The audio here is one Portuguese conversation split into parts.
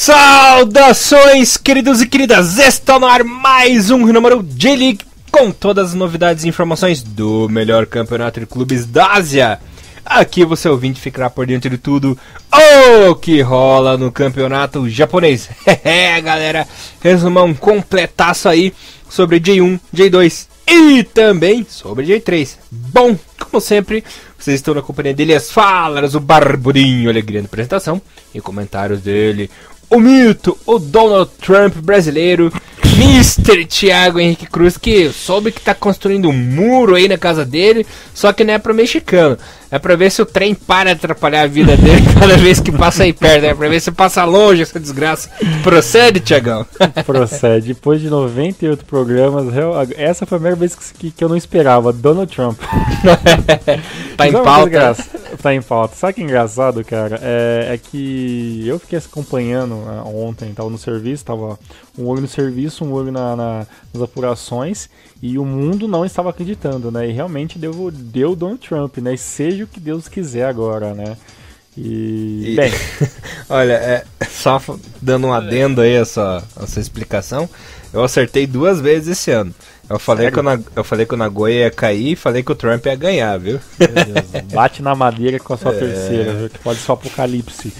Saudações, queridos e queridas! Está no ar mais um número J-League com todas as novidades e informações do melhor campeonato de clubes da Ásia. Aqui você ouvinte ficará por dentro de tudo o que rola no campeonato japonês. Galera, resumão completaço aí sobre J1, J2 e também sobre J3. Bom, como sempre, vocês estão na companhia dele, as falas, o Barburinho, alegria na apresentação e comentários dele, o mito, o Donald Trump brasileiro, Mr. Thiago Henrique Cruz, que soube que tá construindo um muro aí na casa dele, só que não é pro mexicano, é pra ver se o trem para de atrapalhar a vida dele cada vez que passa aí perto, é pra ver se passa longe essa desgraça. Procede, Thiagão? Procede. Depois de 98 programas, essa foi a primeira vez que eu não esperava, Donald Trump. Tá em pauta. Tá em pauta. Sabe que engraçado, cara? É que eu fiquei acompanhando ontem, tava no serviço, tava um olho no serviço, um olho nas apurações, e o mundo não estava acreditando, né? E realmente deu Donald Trump, né? E seja o que Deus quiser agora, né? Bem, olha, só dando um adendo aí a essa explicação, eu acertei 2 vezes esse ano. Eu falei que o Nagoya ia cair e falei que o Trump ia ganhar, viu? Bate na madeira com a sua terceira, viu? Que pode ser o apocalipse.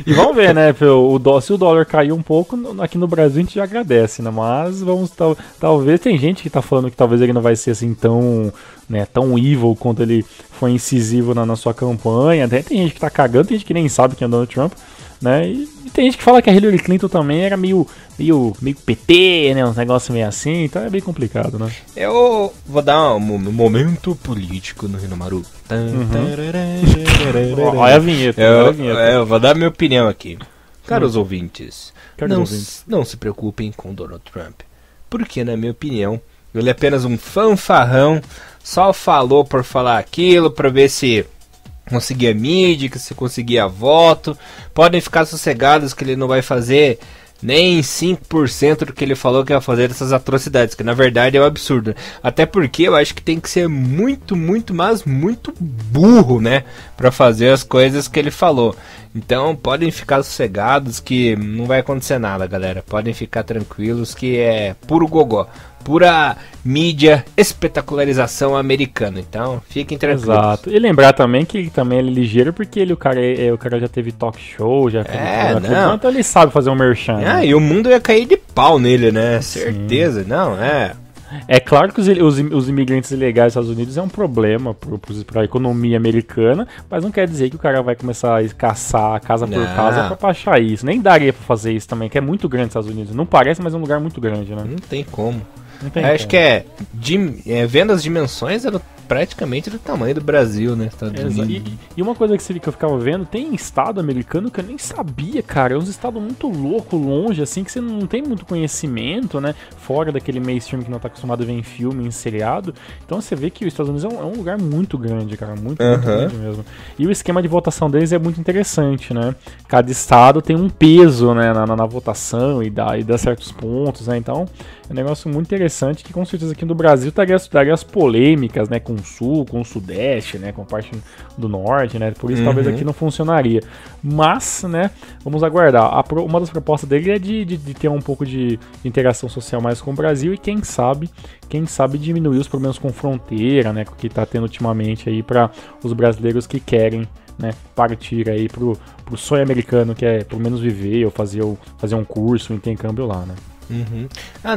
E vamos ver, né? Se o dólar cair um pouco, aqui no Brasil a gente já agradece, né? Mas vamos, talvez, tem gente que tá falando que talvez ele não vai ser assim tão evil quanto ele foi incisivo na sua campanha. Até tem gente que tá cagando, tem gente que nem sabe quem é Donald Trump, né? E tem gente que fala que a Hillary Clinton também era meio PT, né? Um negócio meio assim, então é bem complicado, né? Eu vou dar um momento político no Hinomaru. Olha a vinheta. Eu vou dar minha opinião aqui. Caros ouvintes, não se preocupem com Donald Trump, porque, na minha opinião, ele é apenas um fanfarrão, só falou por falar aquilo, pra ver se conseguia mídia, que se conseguia voto. Podem ficar sossegados que ele não vai fazer nem 5% do que ele falou que ia fazer dessas atrocidades, que na verdade é um absurdo. Até porque eu acho que tem que ser muito burro, né, pra fazer as coisas que ele falou. Então podem ficar sossegados que não vai acontecer nada, galera. Podem ficar tranquilos que é puro gogó, pura mídia, espetacularização americana. Então fiquem tranquilos. Exato. E lembrar também que ele também é ligeiro, porque o cara já teve talk show, já teve então ele sabe fazer um merchan. E o mundo ia cair de pau nele, né? Certeza. Sim. Não, É claro que os imigrantes ilegais dos Estados Unidos é um problema para a economia americana, mas não quer dizer que o cara vai começar a caçar casa por casa para achar isso. Nem daria para fazer isso também, que é muito grande os Estados Unidos. Não parece, mas é um lugar muito grande, né? Não tem como. Acho que vendo as dimensões, era praticamente do tamanho do Brasil, né? E uma coisa que eu ficava vendo, tem estado americano que eu nem sabia, cara. É uns estados muito louco, longe, assim, que você não tem muito conhecimento, né? Fora daquele mainstream que não tá acostumado a ver em filme, em seriado. Então você vê que os Estados Unidos é um lugar muito grande, cara. Muito grande mesmo. E o esquema de votação deles é muito interessante, né? Cada estado tem um peso, né, na votação e dá certos pontos, né? Então é um negócio muito interessante que com certeza aqui no Brasil daria as polêmicas, né? Com o Sul, com o Sudeste, né? Com a parte do Norte, né? Por isso talvez aqui não funcionaria. Mas, né? Vamos aguardar. Uma das propostas dele é de ter um pouco de interação social mais com o Brasil e quem sabe diminuir os problemas com fronteira, né? Que tá tendo ultimamente aí para os brasileiros que querem, né, partir aí pro sonho americano, que é pelo menos viver ou fazer um curso, um intercâmbio lá, né?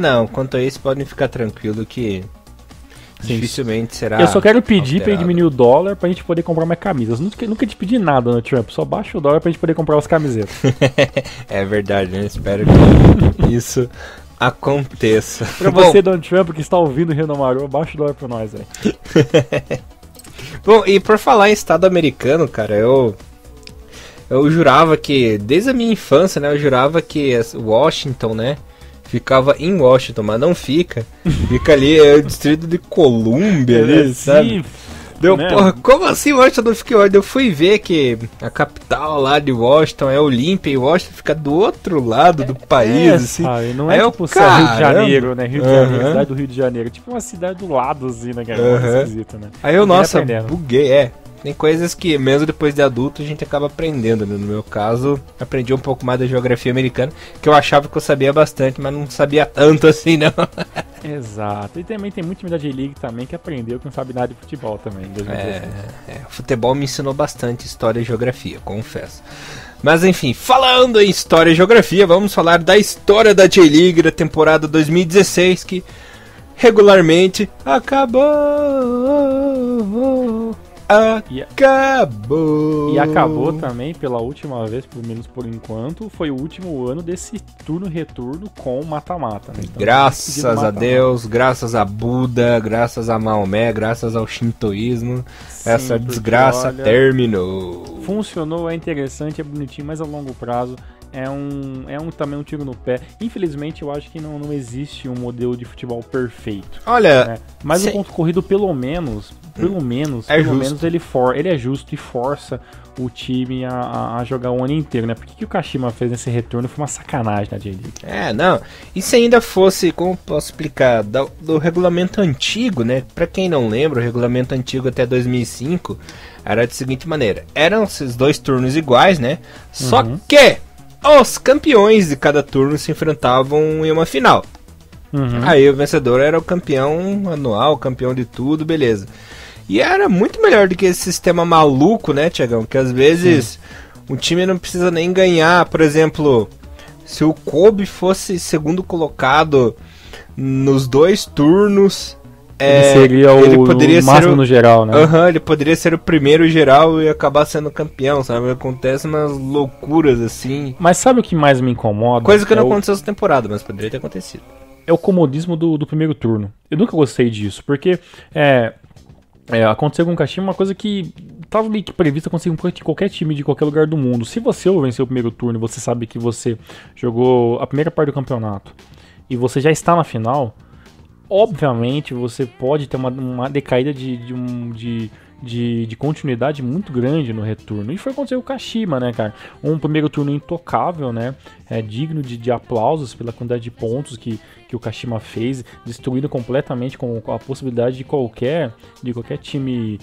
Não, quanto a isso podem ficar tranquilo que dificilmente será. Eu só quero pedir pra ele diminuir o dólar pra gente poder comprar mais camisas. Nunca te pedi nada no Trump, só baixa o dólar pra gente poder comprar as camisetas. É verdade, né? Espero que isso aconteça. Pra você, Donald Trump, que está ouvindo o Renomaru, baixa o dólar pra nós, velho. Bom, e por falar em estado americano, cara, eu jurava que, desde a minha infância, né, eu jurava que Washington, né, ficava em Washington, mas não fica. Fica ali, é o distrito de Colômbia, ali, sabe? Deu, né? Porra, como assim Washington não fica em Washington? Eu fui ver que a capital lá de Washington é Olímpia, e Washington fica do outro lado do país, assim. Sabe, não é tipo Rio de Janeiro, né? Rio de Janeiro, cidade do Rio de Janeiro. Tipo uma cidade do lado, assim, né? Que é esquisita, né? Aí eu, nossa, buguei, Tem coisas que, mesmo depois de adulto, a gente acaba aprendendo, né? No meu caso, aprendi um pouco mais da geografia americana, que eu achava que eu sabia bastante, mas não sabia tanto assim, não. Exato. E também tem muito time da J-League também que aprendeu que não sabe nada de futebol também. Em 2016. Futebol me ensinou bastante história e geografia, confesso. Mas enfim, falando em história e geografia, vamos falar da história da J-League da temporada 2016, que regularmente acabou. Acabou. E acabou também pela última vez, pelo menos por enquanto, foi o último ano desse turno-retorno com mata-mata. Né? Então, graças a Deus, graças a Buda, graças a Maomé, graças ao shintoísmo, sim, essa desgraça olha, terminou. Funcionou, é interessante, é bonitinho, mas a longo prazo também um tiro no pé. Infelizmente, eu acho que não existe um modelo de futebol perfeito. Olha, né? Mas o ponto corrido, pelo menos ele é justo e força o time a jogar o ano inteiro, né? Porque que o Kashima fez nesse retorno foi uma sacanagem na J-League. Não. E se ainda fosse, como posso explicar, do regulamento antigo, né? Pra quem não lembra, o regulamento antigo até 2005 era da seguinte maneira: eram esses 2 turnos iguais, né? Só que os campeões de cada turno se enfrentavam em uma final. Aí o vencedor era o campeão anual, campeão de tudo, beleza. E era muito melhor do que esse sistema maluco, né, Tiagão? Que às vezes o time não precisa nem ganhar. Por exemplo, se o Kobe fosse segundo colocado nos 2 turnos, ele poderia o máximo no geral, né? Ele poderia ser o primeiro geral e acabar sendo campeão, sabe? Acontece umas loucuras assim. Mas sabe o que mais me incomoda? Coisa que não aconteceu essa temporada, mas poderia ter acontecido. É o comodismo do primeiro turno. Eu nunca gostei disso, porque aconteceu com o Kashima uma coisa que estava meio que prevista acontecer com qualquer time de qualquer lugar do mundo. Se você venceu o primeiro turno e você sabe que você jogou a primeira parte do campeonato e você já está na final, obviamente você pode ter uma decaída de continuidade muito grande no retorno. E foi acontecer com o Kashima, né, cara? Um primeiro turno intocável, né? Digno de aplausos pela quantidade de pontos que o Kashima fez, destruindo completamente com a possibilidade de qualquer time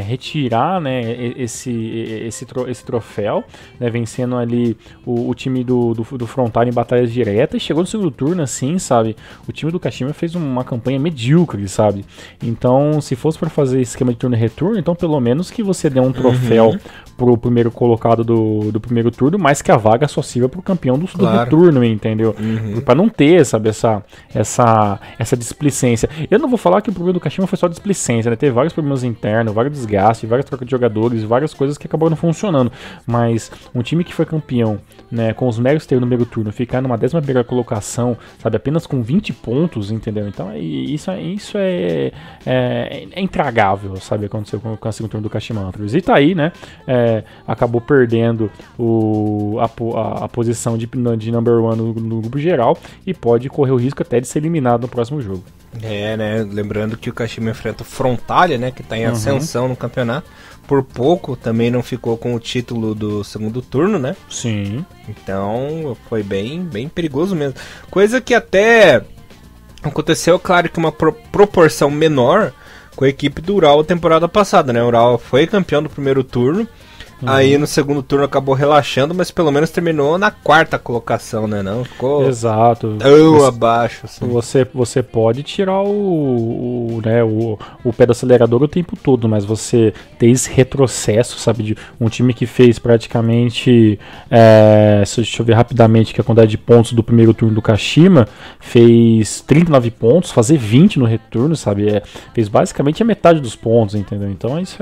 retirar, né, esse troféu, né, vencendo ali o time do Frontal em batalhas diretas. E chegou no segundo turno, assim, sabe? O time do Kashima fez uma campanha medíocre, sabe? Então, se fosse para fazer esse esquema de turno e retorno, então pelo menos que você dê um troféu pro primeiro colocado do primeiro turno, mas que a vaga só sirva pro campeão do retorno, entendeu? Pra não ter, sabe, essa displicência. Eu não vou falar que o problema do Kashima foi só displicência, né? Teve vários problemas internos, vários desgastes, várias trocas de jogadores, várias coisas que acabaram não funcionando. Mas um time que foi campeão, né, com os méritos ter no primeiro turno, ficar numa 11ª colocação, sabe, apenas com 20 pontos, entendeu? Então isso é intragável, sabe, aconteceu com o segundo turno do Kashima Antlers. E tá aí, né, acabou perdendo a posição de number 1 no grupo geral e pode correr o risco até de ser eliminado no próximo jogo. Né? Lembrando que o Kashima enfrenta o Frontalia, né? Que tá em ascensão no campeonato. Por pouco também não ficou com o título do segundo turno, né? Sim. Então foi bem perigoso mesmo. Coisa que até aconteceu, claro, que uma proporção menor com a equipe do Ural a temporada passada, né? O Ural foi campeão do primeiro turno. Aí no segundo turno acabou relaxando, mas pelo menos terminou na 4ª colocação, né? Não ficou exato. Tão abaixo. Assim. Você pode tirar o pé do acelerador o tempo todo, mas você ter esse retrocesso, sabe? De um time que fez praticamente. Deixa eu ver rapidamente que a quantidade de pontos do primeiro turno do Kashima fez 39 pontos, fazer 20 no retorno, sabe? Fez basicamente a metade dos pontos, entendeu? Então isso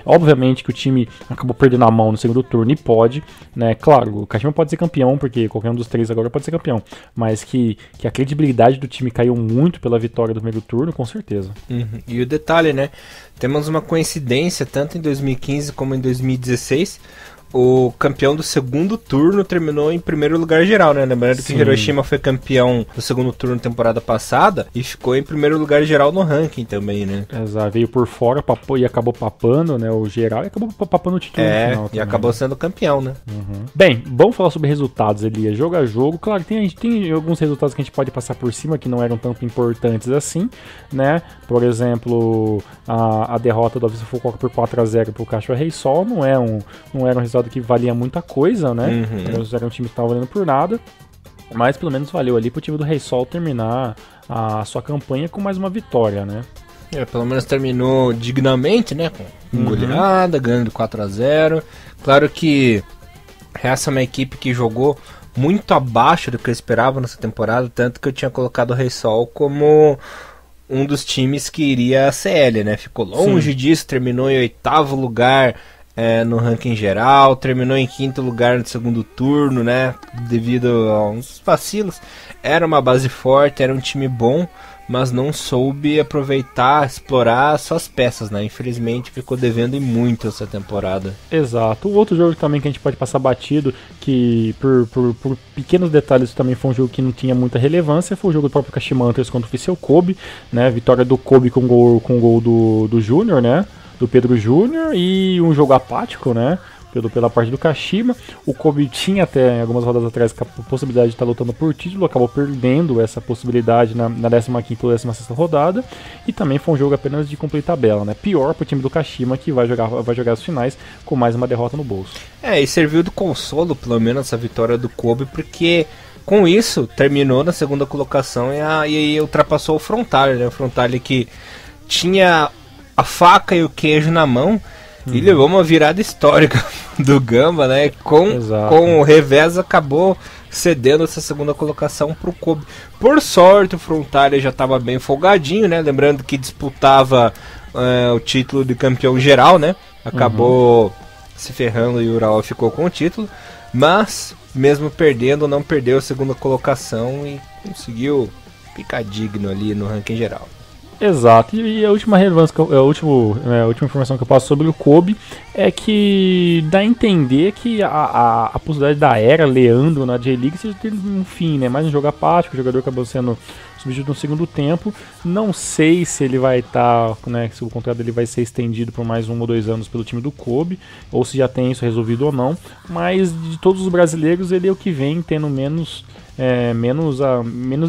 obviamente que o time acabou perdendo na mão no segundo turno e pode, né, claro, o Kashima pode ser campeão, porque qualquer um dos 3 agora pode ser campeão, mas que a credibilidade do time caiu muito pela vitória do primeiro turno, com certeza. E o detalhe, né, temos uma coincidência tanto em 2015 como em 2016, o campeão do segundo turno terminou em primeiro lugar geral, né? Lembrando que Hiroshima foi campeão do segundo turno temporada passada e ficou em primeiro lugar geral no ranking também, né? Exato, veio por fora e acabou papando, né, o geral e acabou papando o título no final e também, acabou sendo campeão, né? Bem, vamos falar sobre resultados, Elias, jogo a jogo. Claro, tem alguns resultados que a gente pode passar por cima que não eram tanto importantes assim, né? Por exemplo, a derrota do Avisa Fukuoka por 4-0 pro Kashiwa Reysol não era um resultado que valia muita coisa, né? Era um time que estava valendo por nada, mas pelo menos valeu ali pro time do Reysol terminar a sua campanha com mais uma vitória, né? Pelo menos terminou dignamente, né? Com goleada, ganhando 4-0. Claro que essa é uma equipe que jogou muito abaixo do que eu esperava nessa temporada, tanto que eu tinha colocado o Reysol como um dos times que iria a CL, né? Ficou longe disso, terminou em 8º lugar no ranking geral, terminou em 5º lugar no segundo turno, né? Devido a uns vacilos. Era uma base forte, era um time bom, mas não soube aproveitar, explorar suas peças, né? Infelizmente ficou devendo muito essa temporada. Exato. O outro jogo também que a gente pode passar batido, que por pequenos detalhes também foi um jogo que não tinha muita relevância, foi o jogo do próprio Kashima Antlers contra o Vissel Kobe, né? Vitória do Kobe com gol do Júnior, né? Do Pedro Júnior, e um jogo apático, né? Pela parte do Kashima. O Kobe tinha até algumas rodadas atrás a possibilidade de estar lutando por título, acabou perdendo essa possibilidade na 15ª ou 16ª rodada, e também foi um jogo apenas de cumprir tabela, né? Pior pro time do Kashima, que vai jogar as finais com mais uma derrota no bolso. E serviu de consolo, pelo menos, essa vitória do Kobe, porque com isso terminou na segunda colocação e ultrapassou o Frontale, né? O Frontale que tinha a faca e o queijo na mão e levou uma virada histórica do Gamba, né? Com o revés acabou cedendo essa segunda colocação pro Kobe. Por sorte o Frontale já estava bem folgadinho, né? Lembrando que disputava o título de campeão geral, né? Acabou se ferrando e o Urawa ficou com o título, mas mesmo perdendo, não perdeu a segunda colocação e conseguiu ficar digno ali no ranking geral. Exato, e a última relevância, a última informação que eu passo sobre o Kobe é que dá a entender que a possibilidade da era Leandro na J-League seja ter um fim, né? Mais um jogo apático, o jogador acabou sendo substituído no segundo tempo. Não sei se ele vai estar, né, se o contrato dele vai ser estendido por mais 1 ou 2 anos pelo time do Kobe, ou se já tem isso resolvido ou não, mas de todos os brasileiros ele é o que vem tendo menos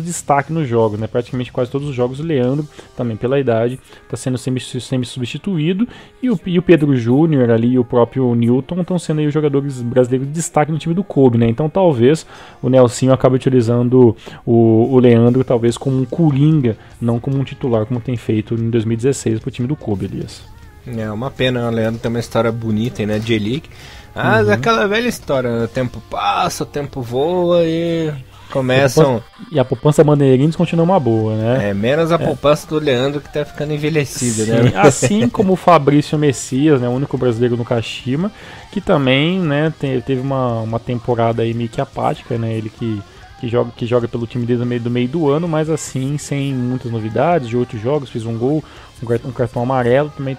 destaque nos jogos, né? Praticamente quase todos os jogos o Leandro, também pela idade, está sendo semi-substituído, e o Pedro Júnior ali e o próprio Newton estão sendo aí os jogadores brasileiros de destaque no time do Kobe, né? Então talvez o Nelsinho acabe utilizando o Leandro talvez como um coringa, não como um titular, como tem feito em 2016 para o time do Kobe, Elias. É uma pena, o Leandro tem uma história bonita aí na J-League, mas aquela velha história, o tempo passa, o tempo voa e começam... E a poupança Bandeirinhos continua uma boa, né? Menos a poupança do Leandro, que tá ficando envelhecido, sim, né? Assim como o Fabrício Messias, né, o único brasileiro no Kashima, que também, né, teve uma temporada aí meio que apática, né? Ele que joga pelo time desde o meio do ano, mas assim, sem muitas novidades, de 8 jogos, fez um gol, um cartão amarelo, também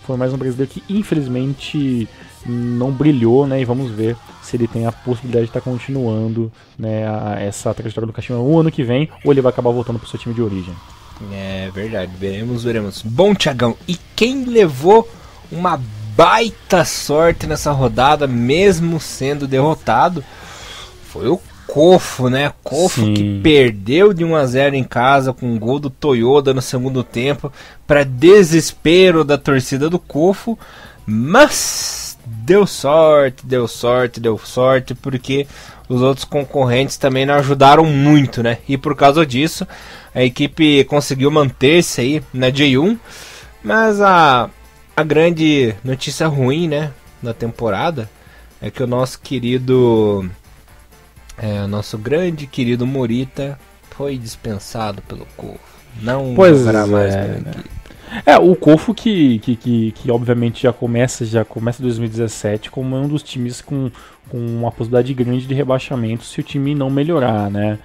foi mais um brasileiro que infelizmente não brilhou, né? E vamos ver se ele tem a possibilidade de estar continuando, né, essa trajetória do Kashima o ano que vem, ou ele vai acabar voltando para o seu time de origem. É verdade, veremos. Bom, Thiagão, e quem levou uma baita sorte nessa rodada, mesmo sendo derrotado, foi o Kofu, né? Kofu que perdeu de 1-0 em casa com um gol do Toyoda no segundo tempo, para desespero da torcida do Kofu, mas deu sorte, porque os outros concorrentes também não ajudaram muito, né? E por causa disso, a equipe conseguiu manter-se aí na J1, mas a grande notícia ruim, né, da temporada é que o nosso grande querido Morita foi dispensado pelo Kofu. Não jogará mais pela equipe. O Kofu que obviamente já começa 2017 como um dos times com uma possibilidade grande de rebaixamento se o time não melhorar, né?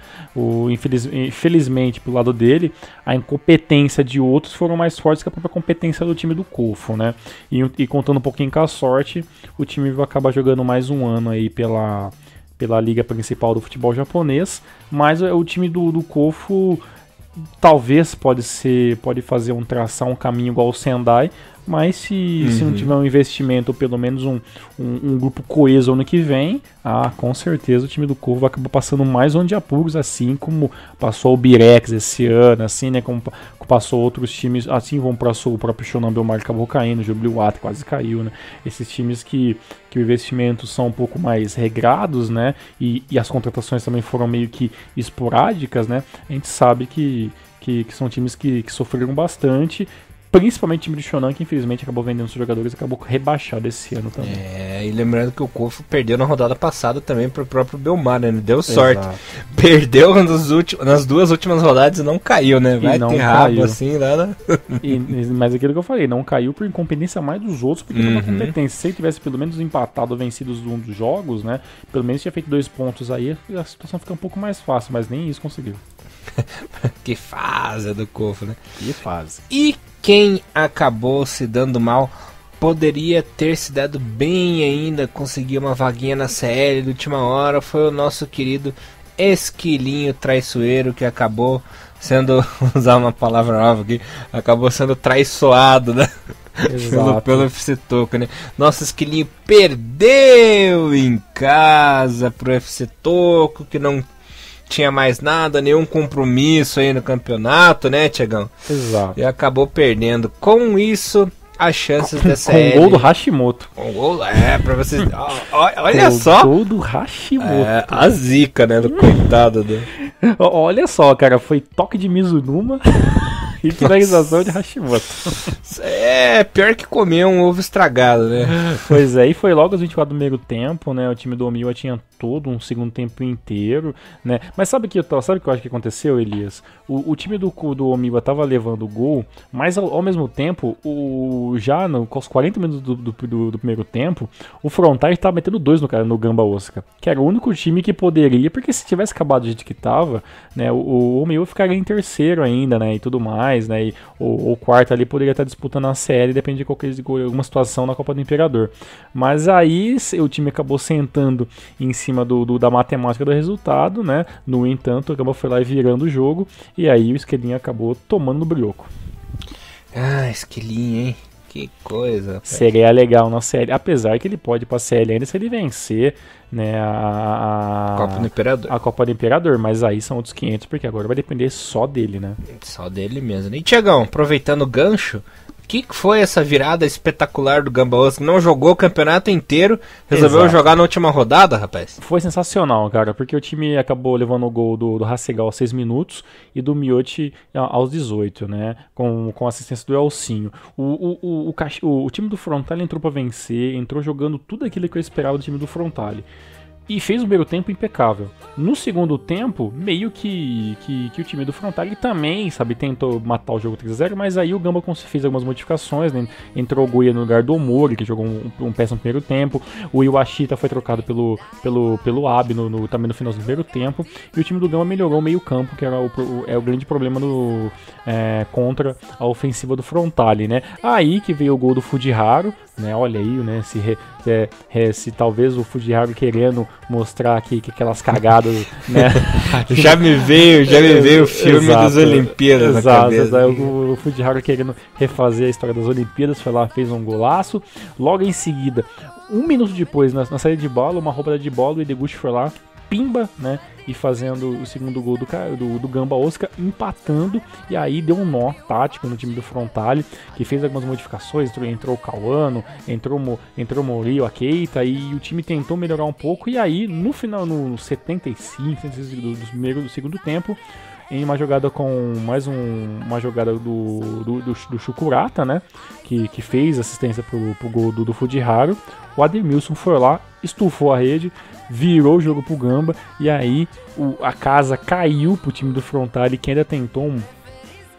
Infelizmente, pro lado dele, a incompetência de outros foram mais fortes que a própria competência do time do Kofu, né? E contando um pouquinho com a sorte, o time vai acabar jogando mais um ano aí pela liga principal do futebol japonês, mas o time do Kofu talvez pode fazer traçar um caminho igual o Sendai, mas se não tiver um investimento ou pelo menos um grupo coeso ano que vem, com certeza o time do Kofu vai acabar passando mais um de apuros, assim como passou o Birex esse ano, assim, né, como passou outros times, assim como passou o próprio Shonan Bellmare, acabou caindo, o Jubilee quase caiu, né, esses times que o investimento são um pouco mais regrados, né, e as contratações também foram meio que esporádicas, né, a gente sabe que são times que sofreram bastante, principalmente o time do Shonan, que infelizmente acabou vendendo seus jogadores e acabou rebaixado esse ano também. E lembrando que o Kofu perdeu na rodada passada também pro próprio Bellmare, né? Deu sorte. Exato. Perdeu nas duas últimas rodadas e não caiu, né? Vai ter rabo assim lá, né? Mas aquilo que eu falei, não caiu por incompetência mais dos outros, porque uma competência. Se ele tivesse pelo menos empatado ou vencido um dos jogos, né? Pelo menos tinha feito 2 pontos aí, a situação fica um pouco mais fácil, mas nem isso conseguiu. Que fase do Kofu, né? Que fase. E quem acabou se dando mal poderia ter se dado bem ainda, conseguir uma vaguinha na CL de última hora, foi o nosso querido Esquilinho Traiçoeiro, que acabou sendo, usar uma palavra nova aqui, acabou sendo traiçoado, né? pelo FC Toco, né? Nosso Esquilinho perdeu em casa pro FC Toco, que não tinha mais nada, nenhum compromisso aí no campeonato, né, Tiagão? Exato. E acabou perdendo. Com isso, as chances dessa com o gol do Hashimoto. Com gol, pra vocês... olha só! Gol do Hashimoto. A zica, né, do coitado do... Olha só, cara, foi toque de Mizunuma e finalização de Hashimoto. Pior que comer um ovo estragado, né? Pois é, e foi logo aos 24 do primeiro tempo, né? O time do Omiwa tinha todo um segundo tempo inteiro, né? Mas sabe o que eu acho que aconteceu, Elias? O time do Omiwa tava levando o gol, mas ao mesmo tempo, já aos 40 minutos do primeiro tempo, o Frontale tava metendo 2 no Gamba Osaka, que era o único time que poderia, porque se tivesse acabado do jeito que tava, né? O Omiwa ficaria em terceiro ainda, né? E tudo mais, né? E o quarto ali poderia estar disputando a série, depende de alguma situação na Copa do Imperador. Mas aí o time acabou sentando em cima da matemática do resultado, né? No entanto, acabou foi lá e virando o jogo, e aí o Esquilinho acabou tomando no brioco. Esquilinho, hein? Que coisa. Rapaz. Seria legal na série, apesar que ele pode ir pra série ainda se ele vencer, né, a Copa do Imperador. A Copa do Imperador, mas aí são outros 500, porque agora vai depender só dele, né? Só dele mesmo. E Tiagão, aproveitando o gancho, o que foi essa virada espetacular do Gamba Osaka? Não jogou o campeonato inteiro, resolveu jogar na última rodada, rapaz? Foi sensacional, cara, porque o time acabou levando o gol do Hasegal aos 6 minutos e do Miyoshi aos 18, né? Com assistência do Elcinho. O time do Frontale entrou pra vencer, entrou jogando tudo aquilo que eu esperava do time do Frontale. E fez o primeiro tempo impecável. No segundo tempo, meio que o time do Frontale também, sabe, tentou matar o jogo 3-0, mas aí o Gamba fez algumas modificações, né? Entrou o Goya no lugar do Omori, que jogou um péssimo primeiro tempo. O Iwashita foi trocado pelo Abe também no final do primeiro tempo. E o time do Gamba melhorou o meio campo, que era o grande problema contra a ofensiva do Frontale, né? Aí que veio o gol do Fujiharu, né? Olha aí, né? Se talvez o Fujiharu querendo mostrar aqui que aquelas cagadas, né? já me veio o filme das Olimpíadas na cabeça. O Fujiharu querendo refazer a história das Olimpíadas, foi lá, fez um golaço. Logo em seguida, 1 minuto depois, na saída de bola, uma roubada de bola, o Ideguchi foi lá, pimba, né? E fazendo o segundo gol do Gamba Osaka, empatando, e aí deu um nó tático no time do Frontale, que fez algumas modificações, entrou o Kawano, entrou o Mori, o Akeita, e o time tentou melhorar um pouco, e aí no final, no 75 do segundo tempo, em uma jogada uma jogada do Shukurata, né, que fez assistência pro gol do Fujiharu, o Ademilson foi lá, estufou a rede, virou o jogo pro Gamba, e aí a casa caiu pro time do Frontale, que ainda tentou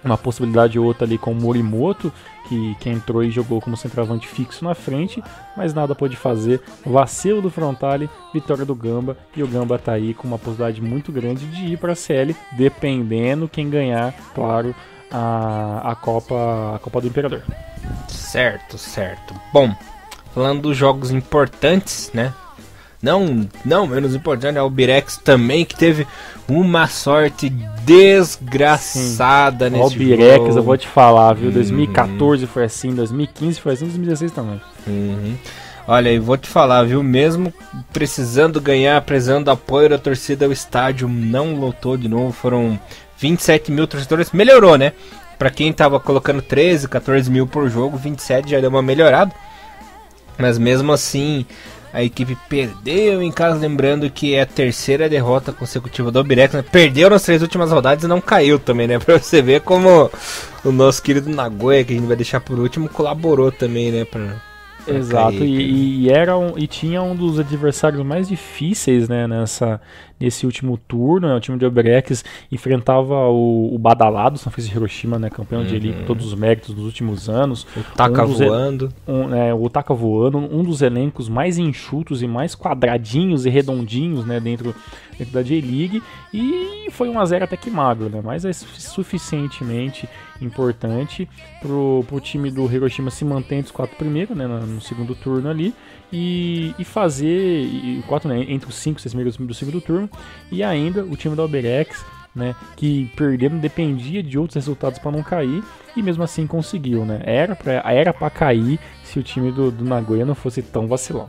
uma possibilidade ou outra ali com o Morimoto, que entrou e jogou como centroavante fixo na frente, mas nada pôde fazer. Vacilo do Frontale, vitória do Gamba, e o Gamba tá aí com uma possibilidade muito grande de ir para a CL, dependendo quem ganhar, claro, a Copa do Imperador. Certo. Bom, falando dos jogos importantes, né? Não menos importante, é o Birex também, que teve uma sorte desgraçada nesse jogo. O Birex, eu vou te falar, viu? 2014 foi assim, 2015 foi assim, 2016 também. Olha, eu vou te falar, viu? Mesmo precisando ganhar, precisando do apoio da torcida, o estádio não lotou de novo. Foram 27 mil torcedores. Melhorou, né? Pra quem tava colocando 13, 14 mil por jogo, 27 já deu uma melhorada. Mas mesmo assim, a equipe perdeu em casa, lembrando que é a terceira derrota consecutiva do Birex, né? Perdeu nas 3 últimas rodadas e não caiu também, né? Pra você ver como o nosso querido Nagoya, que a gente vai deixar por último, colaborou também, né? Exato, cair, e tinha um dos adversários mais difíceis, né, nesse último turno, né? O time de Birex enfrentava o badalado São Francisco de Hiroshima, né, campeão de elite com todos os méritos dos últimos anos. O Taka voando. O Taka voando, um dos elencos mais enxutos e mais quadradinhos e redondinhos, né, dentro da J-League, e foi 1-0 até que magro, né, mas é suficientemente importante pro time do Hiroshima se manter entre os 4 primeiros, né, no segundo turno ali, e fazer entre os 5 e 6 primeiros do segundo turno, e ainda o time da Birex, né, que perdendo dependia de outros resultados para não cair, e mesmo assim conseguiu, né, era para cair se o time do Nagoya não fosse tão vacilão.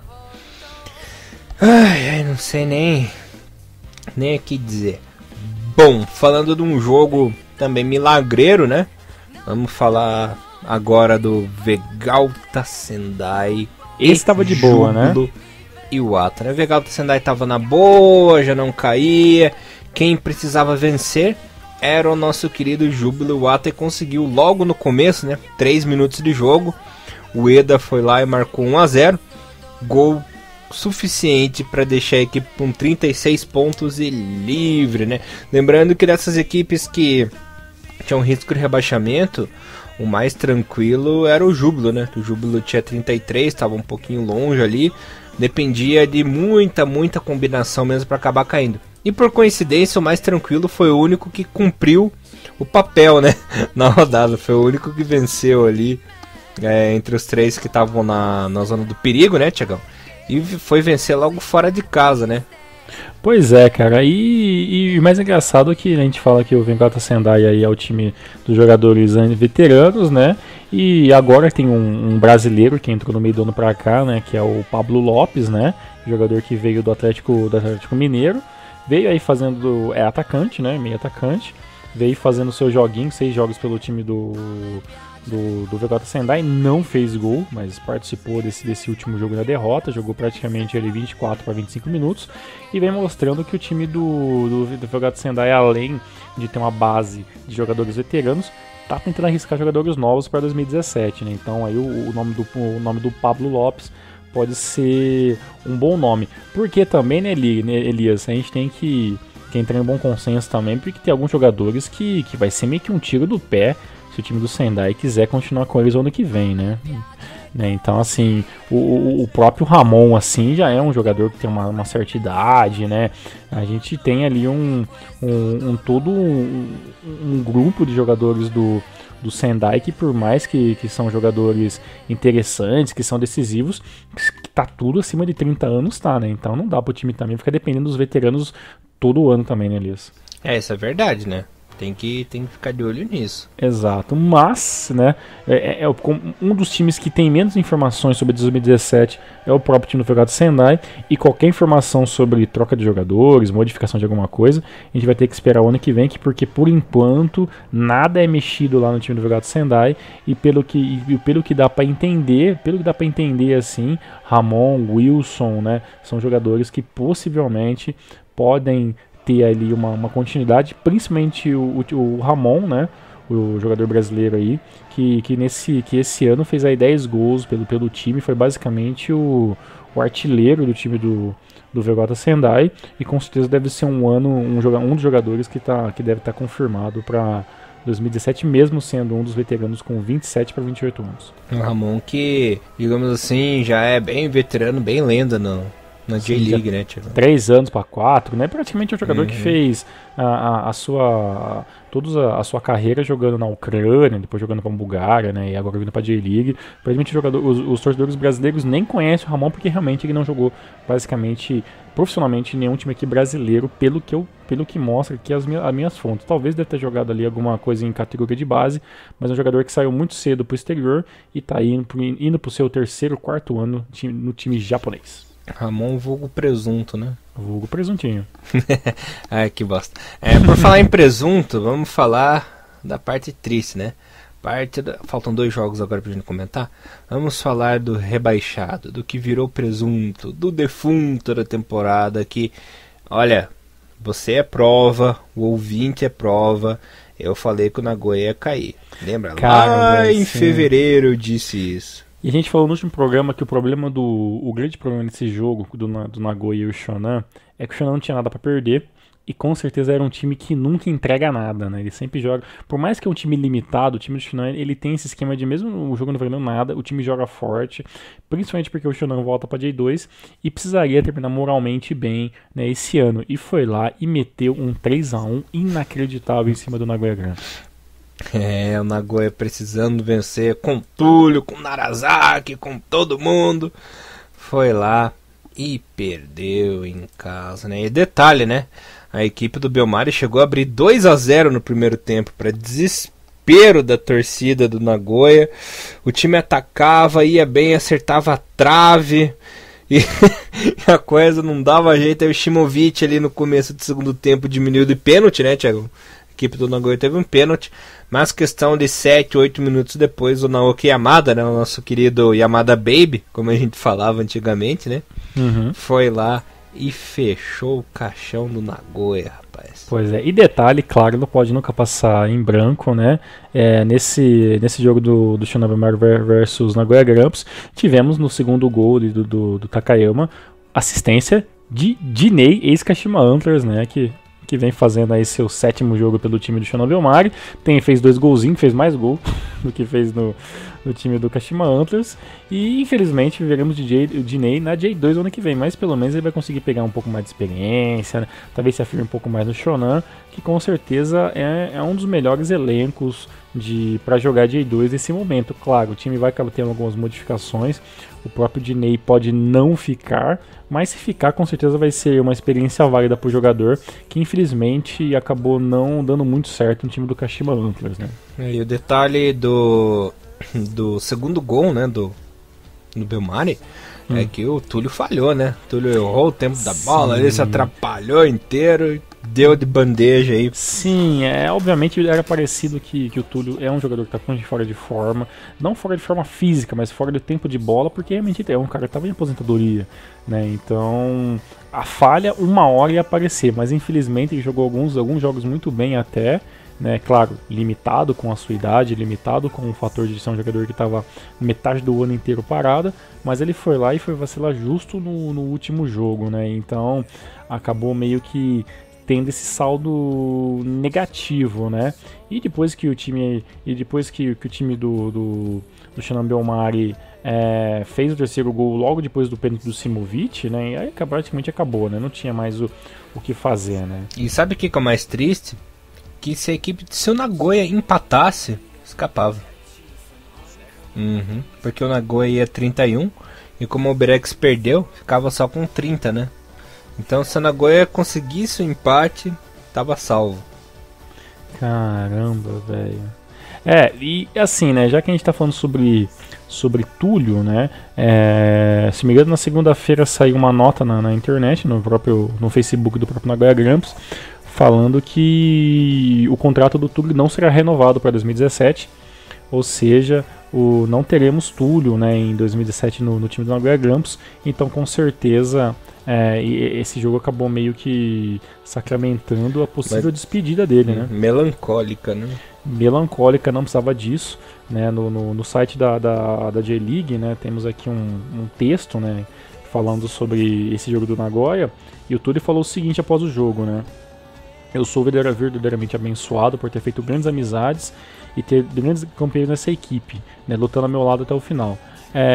Ai, não sei nem o que dizer. Bom, falando de um jogo também milagreiro, né, vamos falar agora do Vegalta Sendai. Esse estava de boa, né? E o Wata, né? O Vegalta Sendai estava na boa, já não caía. Quem precisava vencer era o nosso querido Júbilo Wata, e conseguiu logo no começo, né? 3 minutos de jogo. O Eda foi lá e marcou 1-0. Gol suficiente para deixar a equipe com 36 pontos e livre, né? Lembrando que dessas equipes que tinham risco de rebaixamento, o mais tranquilo era o Júbilo, né? O Júbilo tinha 33, estava um pouquinho longe ali, dependia de muita combinação mesmo para acabar caindo. E por coincidência, o mais tranquilo foi o único que cumpriu o papel, né? Na rodada, foi o único que venceu ali, entre os 3 que estavam na zona do perigo, né, Thiagão? E foi vencer logo fora de casa, né? Pois é, cara, e o mais engraçado é que a gente fala que o Vegalta Sendai aí é o time dos jogadores veteranos, né, e agora tem um brasileiro que entrou no meio do ano pra cá, né, que é o Pablo Lopes, né, jogador que veio do Atlético Mineiro, veio aí fazendo, atacante, né, meio atacante, veio fazendo seus joguinhos, 6 jogos pelo time do Vegalta Sendai, não fez gol, mas participou desse último jogo na derrota, jogou praticamente ali 24 para 25 minutos, e vem mostrando que o time do Vegalta Sendai, além de ter uma base de jogadores veteranos, tá tentando arriscar jogadores novos para 2017, né? Então aí o nome do Pablo Lopes pode ser um bom nome, porque também, né, Elias, a gente tem que entrar em bom consenso também, porque tem alguns jogadores que vai ser meio que um tiro do pé se o time do Sendai quiser continuar com eles ano que vem, né? Então, assim, o próprio Ramon, assim, já é um jogador que tem uma certa idade, né? A gente tem ali um grupo de jogadores do Sendai que, por mais que são jogadores interessantes, que são decisivos, que tá tudo acima de 30 anos, tá, né? Então não dá pro time também ficar dependendo dos veteranos todo ano também, né, Elias? Isso é verdade, né? Tem que ficar de olho nisso. Exato, mas, né, um dos times que tem menos informações sobre 2017 é o próprio time do Vegalta Sendai, e qualquer informação sobre troca de jogadores, modificação de alguma coisa, a gente vai ter que esperar o ano que vem, porque por enquanto nada é mexido lá no time do Vegalta Sendai, e pelo que dá para entender, assim, Ramon, Wilson, né, são jogadores que possivelmente podem ter ali uma continuidade, principalmente o Ramon, né, o jogador brasileiro aí, que esse ano fez aí 10 gols pelo time, foi basicamente o artilheiro do time do Vegalta Sendai, e com certeza deve ser um dos jogadores que deve estar confirmado para 2017, mesmo sendo um dos veteranos com 27 para 28 anos. O Ramon que, digamos assim, já é bem veterano, bem lenda na J-League, né, Thiago? 3 anos para 4, né? Praticamente é um jogador que fez toda a sua carreira jogando na Ucrânia, depois jogando para a Bulgária, né? E agora vindo para a J-League. Praticamente os torcedores brasileiros nem conhecem o Ramon porque realmente ele não jogou basicamente profissionalmente em nenhum time aqui brasileiro, pelo que mostra aqui as minhas fontes. Talvez deve ter jogado ali alguma coisa em categoria de base, mas é um jogador que saiu muito cedo para o exterior e está indo para o seu 3º, 4º ano no time japonês. Ramon vulgo presunto, né? Vulgo presuntinho. Ai, que bosta. Por falar em presunto, vamos falar da parte triste, né? Faltam 2 jogos agora pra gente comentar. Vamos falar do rebaixado, do que virou presunto, do defunto da temporada que, olha, você é prova, o ouvinte é prova. Eu falei que o Nagoya ia cair. Lembra? Lá em fevereiro eu disse isso. E a gente falou no último programa que o grande problema desse jogo do Nagoya e o Shonan é que o Shonan não tinha nada pra perder e com certeza era um time que nunca entrega nada, né? Ele sempre joga, por mais que é um time limitado, o time do Shonan ele tem esse esquema de mesmo o jogo não valendo nada, o time joga forte, principalmente porque o Shonan volta pra J2 e precisaria terminar moralmente bem, né, esse ano. E foi lá e meteu um 3-1 inacreditável em cima do Nagoya Grampus. O Nagoya precisando vencer com Túlio, com Narazaki, com todo mundo. Foi lá e perdeu em casa, né? E detalhe, né? A equipe do Belmari chegou a abrir 2-0 no primeiro tempo, para desespero da torcida do Nagoya. O time atacava, ia bem, acertava a trave e a coisa não dava jeito. Aí o Shimovic ali no começo do segundo tempo diminuiu de pênalti, né, Thiago? A equipe do Nagoya teve um pênalti, mas questão de 7, 8 minutos depois, o Naoki Yamada, né, o nosso querido Yamada Baby, como a gente falava antigamente, né, foi lá e fechou o caixão do Nagoya, rapaz. Pois é, e detalhe, claro, não pode nunca passar em branco, né, nesse jogo do Shonan Bellmare versus Nagoya Grampus, tivemos no segundo gol do Takayama assistência de Dinei, ex-Kashima Antlers, né, que vem fazendo aí seu 7º jogo pelo time do Shonan Bellmare. Fez 2 golzinhos, fez mais gol do que fez no time do Kashima Antlers. E infelizmente veremos o Dinei na J2 ano que vem, mas pelo menos ele vai conseguir pegar um pouco mais de experiência, né? Talvez se afirme um pouco mais no Shonan, que com certeza é um dos melhores elencos para jogar J2 nesse momento. Claro, o time vai acabar tendo algumas modificações, o próprio Dinei pode não ficar, mas se ficar com certeza vai ser uma experiência válida para o jogador, que infelizmente acabou não dando muito certo no time do Kashima Antlers, né? E o detalhe do segundo gol, né, do Bellmare, é que o Túlio falhou, né? O Túlio errou o tempo da bola, ele se atrapalhou inteiro, deu de bandeja aí. Sim, obviamente era parecido que o Túlio é um jogador que está fora de forma, não fora de forma física, mas fora do tempo de bola, porque realmente é um cara que estava em aposentadoria, né? Então a falha uma hora ia aparecer, mas infelizmente ele jogou alguns jogos muito bem até, né? Claro, limitado com a sua idade, limitado com o fator de ser um jogador que estava metade do ano inteiro parado, mas ele foi lá e foi vacilar justo no último jogo, né? Então acabou meio que tendo esse saldo negativo, né? E depois que o time do Shonan Bellmare fez o 3º gol logo depois do pênalti do Simovic, né? E aí praticamente acabou, né? Não tinha mais o que fazer, né? E sabe o que é o mais triste? Que se o Nagoya empatasse, escapava. Porque o Nagoya ia 31 e como o Berex perdeu, ficava só com 30, né? Então se o Nagoya conseguisse o empate, tava salvo. Caramba, velho. E assim, né, já que a gente tá falando sobre Túlio, né, se me engano na segunda-feira saiu uma nota na internet, no Facebook do próprio Nagoya Grampus, falando que o contrato do Túlio não será renovado para 2017, ou seja, não teremos Túlio, né, em 2017 no time do Nagoya Grampus, então com certeza esse jogo acabou meio que sacramentando a possível despedida dele, né? Melancólica, né? Melancólica, não precisava disso, né? No site da J-League, né, temos aqui um texto, né, falando sobre esse jogo do Nagoya, e o Túlio falou o seguinte após o jogo, né? Eu sou verdadeiramente abençoado por ter feito grandes amizades e ter grandes companheiros nessa equipe, né, lutando ao meu lado até o final.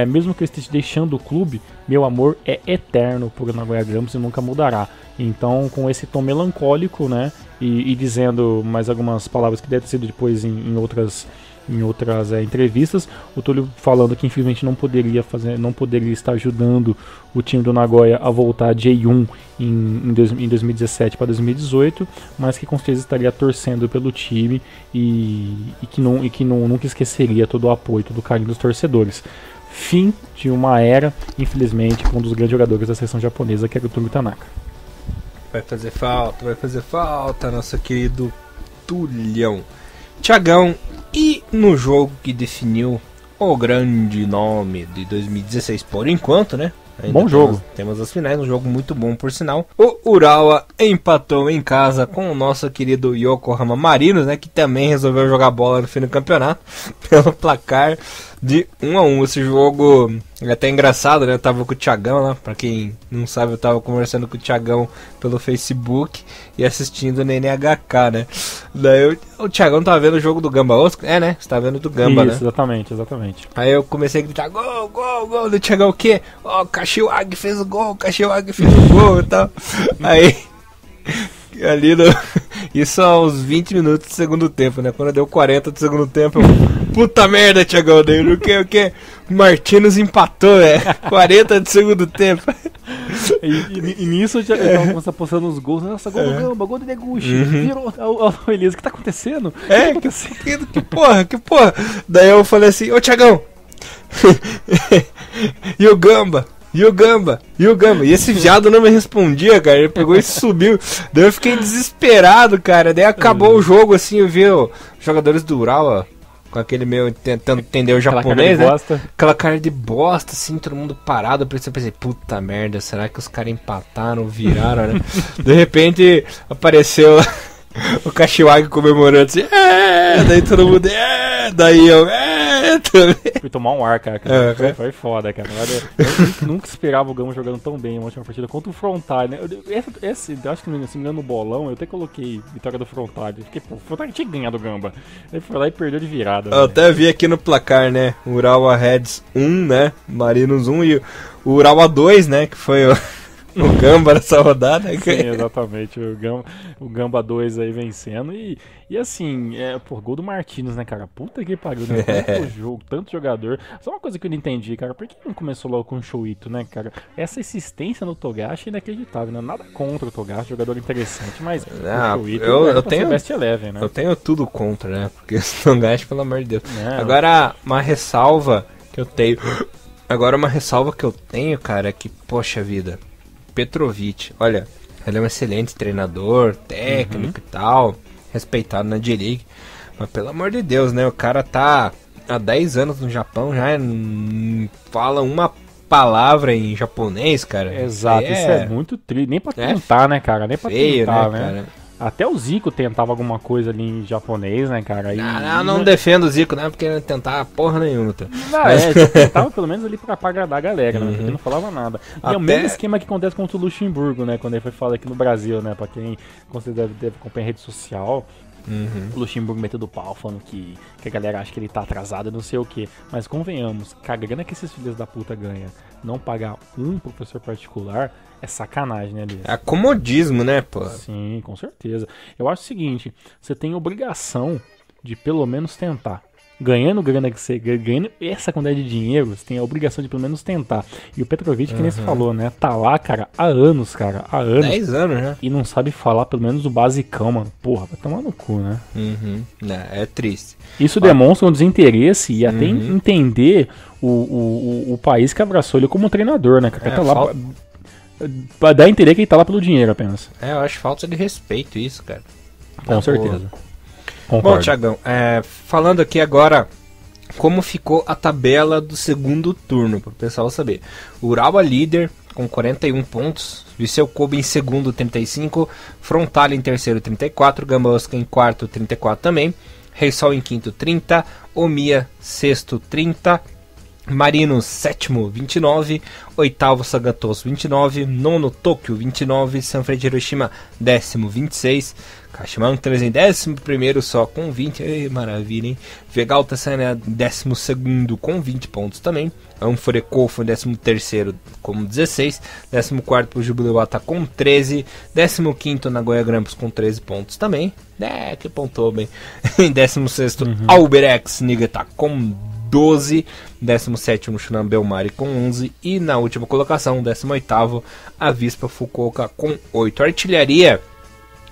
Mesmo que eu esteja deixando o clube, meu amor é eterno por Nagoya Grampus e nunca mudará. Então, com esse tom melancólico, né, e dizendo mais algumas palavras que devem ter sido depois em outras entrevistas, o Túlio falando que infelizmente não poderia estar ajudando o time do Nagoya a voltar a J1 em 2017 para 2018, mas que com certeza estaria torcendo pelo time e que nunca esqueceria todo o apoio, todo o carinho dos torcedores. Fim de uma era, infelizmente, com um dos grandes jogadores da seleção japonesa, que era o Túlio Tanaka. Vai fazer falta, nosso querido Tulhão. Thiagão, e no jogo que definiu o grande nome de 2016 por enquanto, né? Ainda bom jogo. Temos as finais, um jogo muito bom por sinal. O Urawa empatou em casa com o nosso querido Yokohama Marinos, né? Que também resolveu jogar bola no fim do campeonato pelo placar de 1-1. Esse jogo é até engraçado, né? Eu tava com o Thiagão lá, pra quem não sabe, eu tava conversando com o Thiagão pelo Facebook e assistindo o NNHK, né? Daí o Thiagão tava vendo o jogo do Gamba Osaka, né? Você tá vendo do Gamba, isso, né? Exatamente. Aí eu comecei a gritar, gol, do Thiagão, o quê? Ó, o Kashiwagi fez o gol e tal. Aí, ali no... Isso aos 20 minutos do segundo tempo, né? Quando deu 40 do segundo tempo, eu... Puta merda, Thiagão, daí o quê? O Martins empatou, 40 do segundo tempo. E nisso eu já tava começando postando os gols. Nossa, gol do Gamba, gol do Deguchi. Virou o Elias, o que tá acontecendo? Que porra? Daí eu falei assim, ô Thiagão, e o Gamba? E esse viado não me respondia, cara. Ele pegou e subiu. Daí eu fiquei desesperado, cara. Daí acabou o jogo, assim, eu vi os jogadores do Urawa com aquele meio tentando entender o japonês, né? Aquela cara de bosta, assim, todo mundo parado. Eu pensei, puta merda, será que os caras empataram, viraram, né? De repente apareceu o Kashiwagi comemorando assim, daí todo mundo, daí eu, também. Fui tomar um ar, cara. Foi foda, cara. Eu nunca esperava o Gamba jogando tão bem na última partida contra o Frontale, né? Eu acho que, se me engano, no bolão, eu até coloquei vitória do Frontale. Fiquei, o Frontale tinha ganhado o Gamba. Ele foi lá e perdeu de virada. Eu até vi aqui no placar, né? Urawa Reds 1, né? Marinos 1 e o Urawa 2, né? Que foi o Gamba nessa rodada. Sim, exatamente. O Gamba 2 aí vencendo. E assim, gol do Martins, né, cara? Puta que pariu, né? Tanto jogo, tanto jogador. Só uma coisa que eu não entendi, cara. Por que não começou logo com o Shoito, né, cara? Essa insistência no Togashi é inacreditável, né? Nada contra o Togashi, jogador interessante, mas o Shoito eu tenho Best Eleven, né? Eu tenho tudo contra, né? Porque o Togashi, pelo amor de Deus. Agora, uma ressalva que eu tenho, cara, é que, poxa vida, Petrovic, olha, ele é um excelente treinador, técnico e tal, respeitado na J-League, mas pelo amor de Deus, né, o cara tá há 10 anos no Japão, já fala uma palavra em japonês, cara. Exato, isso é muito triste, nem pra tentar, né, cara, nem pra feio, tentar, né, né? Cara? Até o Zico tentava alguma coisa ali em japonês, né, cara? Não defendo o Zico, né? Porque ele não tentava porra nenhuma. Tentava pelo menos ali pra agradar a galera, né? Ele não falava nada. E é o mesmo esquema que acontece com o Luxemburgo, né? Quando ele foi falar aqui no Brasil, né? Pra quem deve acompanhar a rede social. O Luxemburgo metendo o pau, falando que a galera acha que ele tá atrasado, não sei o que. Mas convenhamos, que a grana que esses filhos da puta ganham, não pagar um professor particular, é sacanagem, né, Elias? É comodismo, né, pô? Sim, com certeza. Eu acho o seguinte, você tem obrigação de pelo menos tentar. Ganhando grana que você ganhando essa quantidade de dinheiro, você tem a obrigação de pelo menos tentar. E o Petrovic, que nem você falou, né? Tá lá, cara, há anos, cara. Há anos. 10 anos, né? E não sabe falar pelo menos o basicão, mano. Porra, vai tomar no cu, né? É triste. Isso demonstra um desinteresse e até entender o país que abraçou ele como treinador, né? Cara, tá lá pra dar a entender que ele tá lá pelo dinheiro apenas. Eu acho falta de respeito isso, cara. Com certeza. Concordo. Bom, Thiagão, falando aqui agora como ficou a tabela do segundo turno, para o pessoal saber. Urawa líder com 41 pontos, Viseu Kobe em segundo 35, Frontale em terceiro 34, Gamba Osaka em quarto 34 também, Reysol em quinto 30, Omiya sexto 30, Marinos, sétimo, 29. Oitavo, Sagantoso, 29. Nono, Tóquio, 29. Sanfrecce Hiroshima, décimo, 26. Kashima Antlers em 11º só com 20. Ei, maravilha, hein? Vegalta Sana, 12º com 20 pontos também. Anforekofo, 13º com 16. 14º pro Jubileuata com 13. 15º Nagoya Grampus com 13 pontos também. Que pontou bem. Em 16º, Albirex Niigata com 12, 17º Shunan Bellmare com 11 e na última colocação, 18º, a Vispa Fukuoka com 8. A artilharia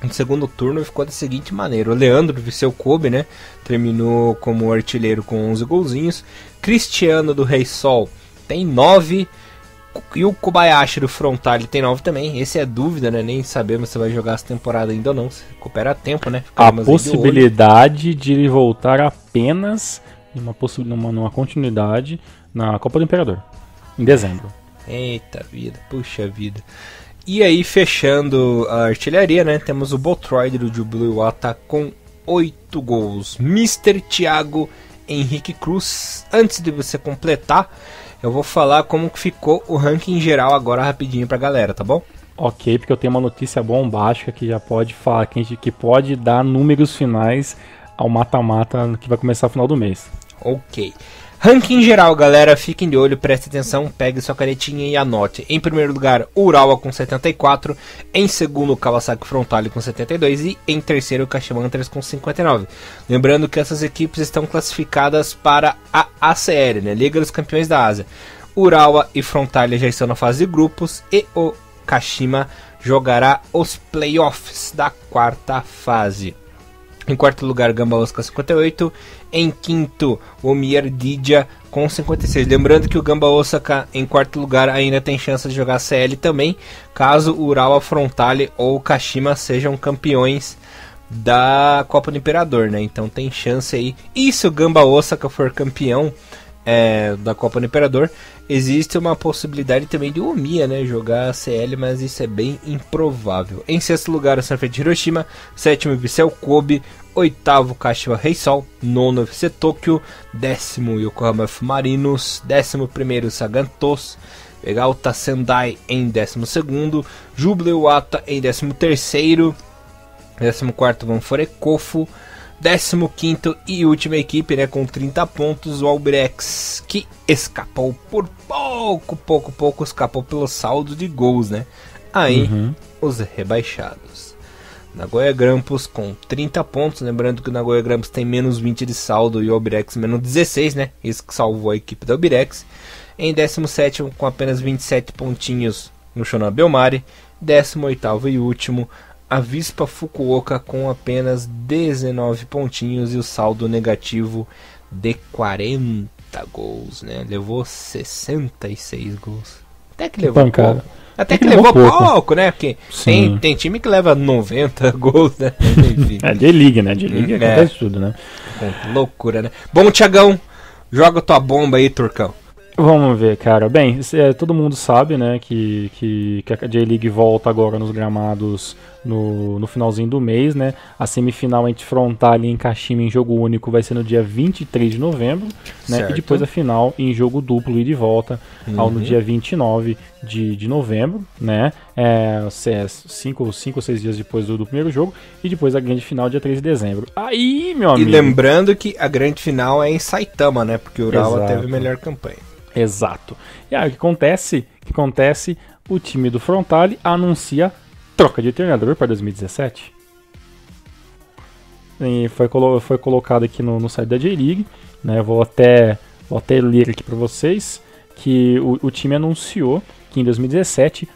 no segundo turno ficou da seguinte maneira: o Leandro Viseu Kobe, né, terminou como artilheiro com 11 golzinhos. Cristiano do Rei Sol tem 9 e o Kobayashi do Frontale tem 9 também. Esse é dúvida, né? Nem sabemos se vai jogar essa temporada ainda ou não. Se recupera a tempo, né? A possibilidade de ele voltar apenas numa continuidade na Copa do Imperador, em dezembro. Eita vida, puxa vida. E aí, fechando a artilharia, né, temos o Botroid do Jubileuata com 8 gols. Mr. Thiago Henrique Cruz. Antes de você completar, eu vou falar como que ficou o ranking geral agora rapidinho pra galera, tá bom? Ok, porque eu tenho uma notícia bombástica que já pode falar, que pode dar números finais ao mata-mata que vai começar no final do mês. Ok. Ranking geral, galera, fiquem de olho, prestem atenção, pegue sua canetinha e anote. Em primeiro lugar, Urawa com 74, em segundo, Kawasaki Frontale com 72 e em terceiro, Kashima Antlers com 59. Lembrando que essas equipes estão classificadas para a ACL, né, Liga dos Campeões da Ásia. Urawa e Frontale já estão na fase de grupos e o Kashima jogará os playoffs da quarta fase. Em quarto lugar, Gamba Osaka 58. Em quinto, o Omier Didia com 56. Lembrando que o Gamba Osaka em quarto lugar ainda tem chance de jogar CL também, caso o Urawa Frontale ou o Kashima sejam campeões da Copa do Imperador, né? Então tem chance aí. E se o Gamba Osaka for campeão da Copa do Imperador, existe uma possibilidade também de o Omiya, né, jogar a CL, mas isso é bem improvável. Em sexto lugar, o Sanfrecce Hiroshima. Sétimo, Viseu Kobe. Oitavo, Kashiwa Reysol. Nono, FC Tóquio. Décimo, Yokohama F. Marinos. 11º, Sagantos. Vegalta Sendai em 12º. Jubileuata em 13º. 14º, Anforekofo. 15º e última equipe, né, com 30 pontos, o Albirex, que escapou por pouco escapou pelo saldo de gols, né? Aí, os rebaixados. Nagoya Grampus com 30 pontos, lembrando que o Nagoya Grampus tem menos 20 de saldo e o Albirex menos 16, né? Isso que salvou a equipe do Albirex. Em 17º, com apenas 27 pontinhos, no Shonan Bellmare. 18º e último, a Vispa Fukuoka com apenas 19 pontinhos e o saldo negativo de 40 gols, né? Levou 66 gols. Até que levou pouco. Até que levou pouco, né? Porque tem time que leva 90 gols, né? Enfim. É J-League, né? J-League acontece tudo, né? Loucura, né? Bom, Thiagão, joga tua bomba aí, Turcão. Vamos ver, cara. Bem, todo mundo sabe, né, que a J-League volta agora nos gramados no finalzinho do mês, né? A semifinal entre Frontale e Kashima em jogo único vai ser no dia 23 de novembro, né? Certo. E depois a final em jogo duplo e de volta no dia 29 de novembro, né? 5 ou 6 dias depois do primeiro jogo, e depois a grande final dia 3 de dezembro. Aí, meu amigo... E lembrando que a grande final é em Saitama, né? Porque o Urawa teve a melhor campanha. Exato. E aí o que acontece? O time do Frontale anuncia troca de treinador para 2017. E foi colocado aqui no site da J-League, né? Vou até ler aqui para vocês que o time anunciou que em 2017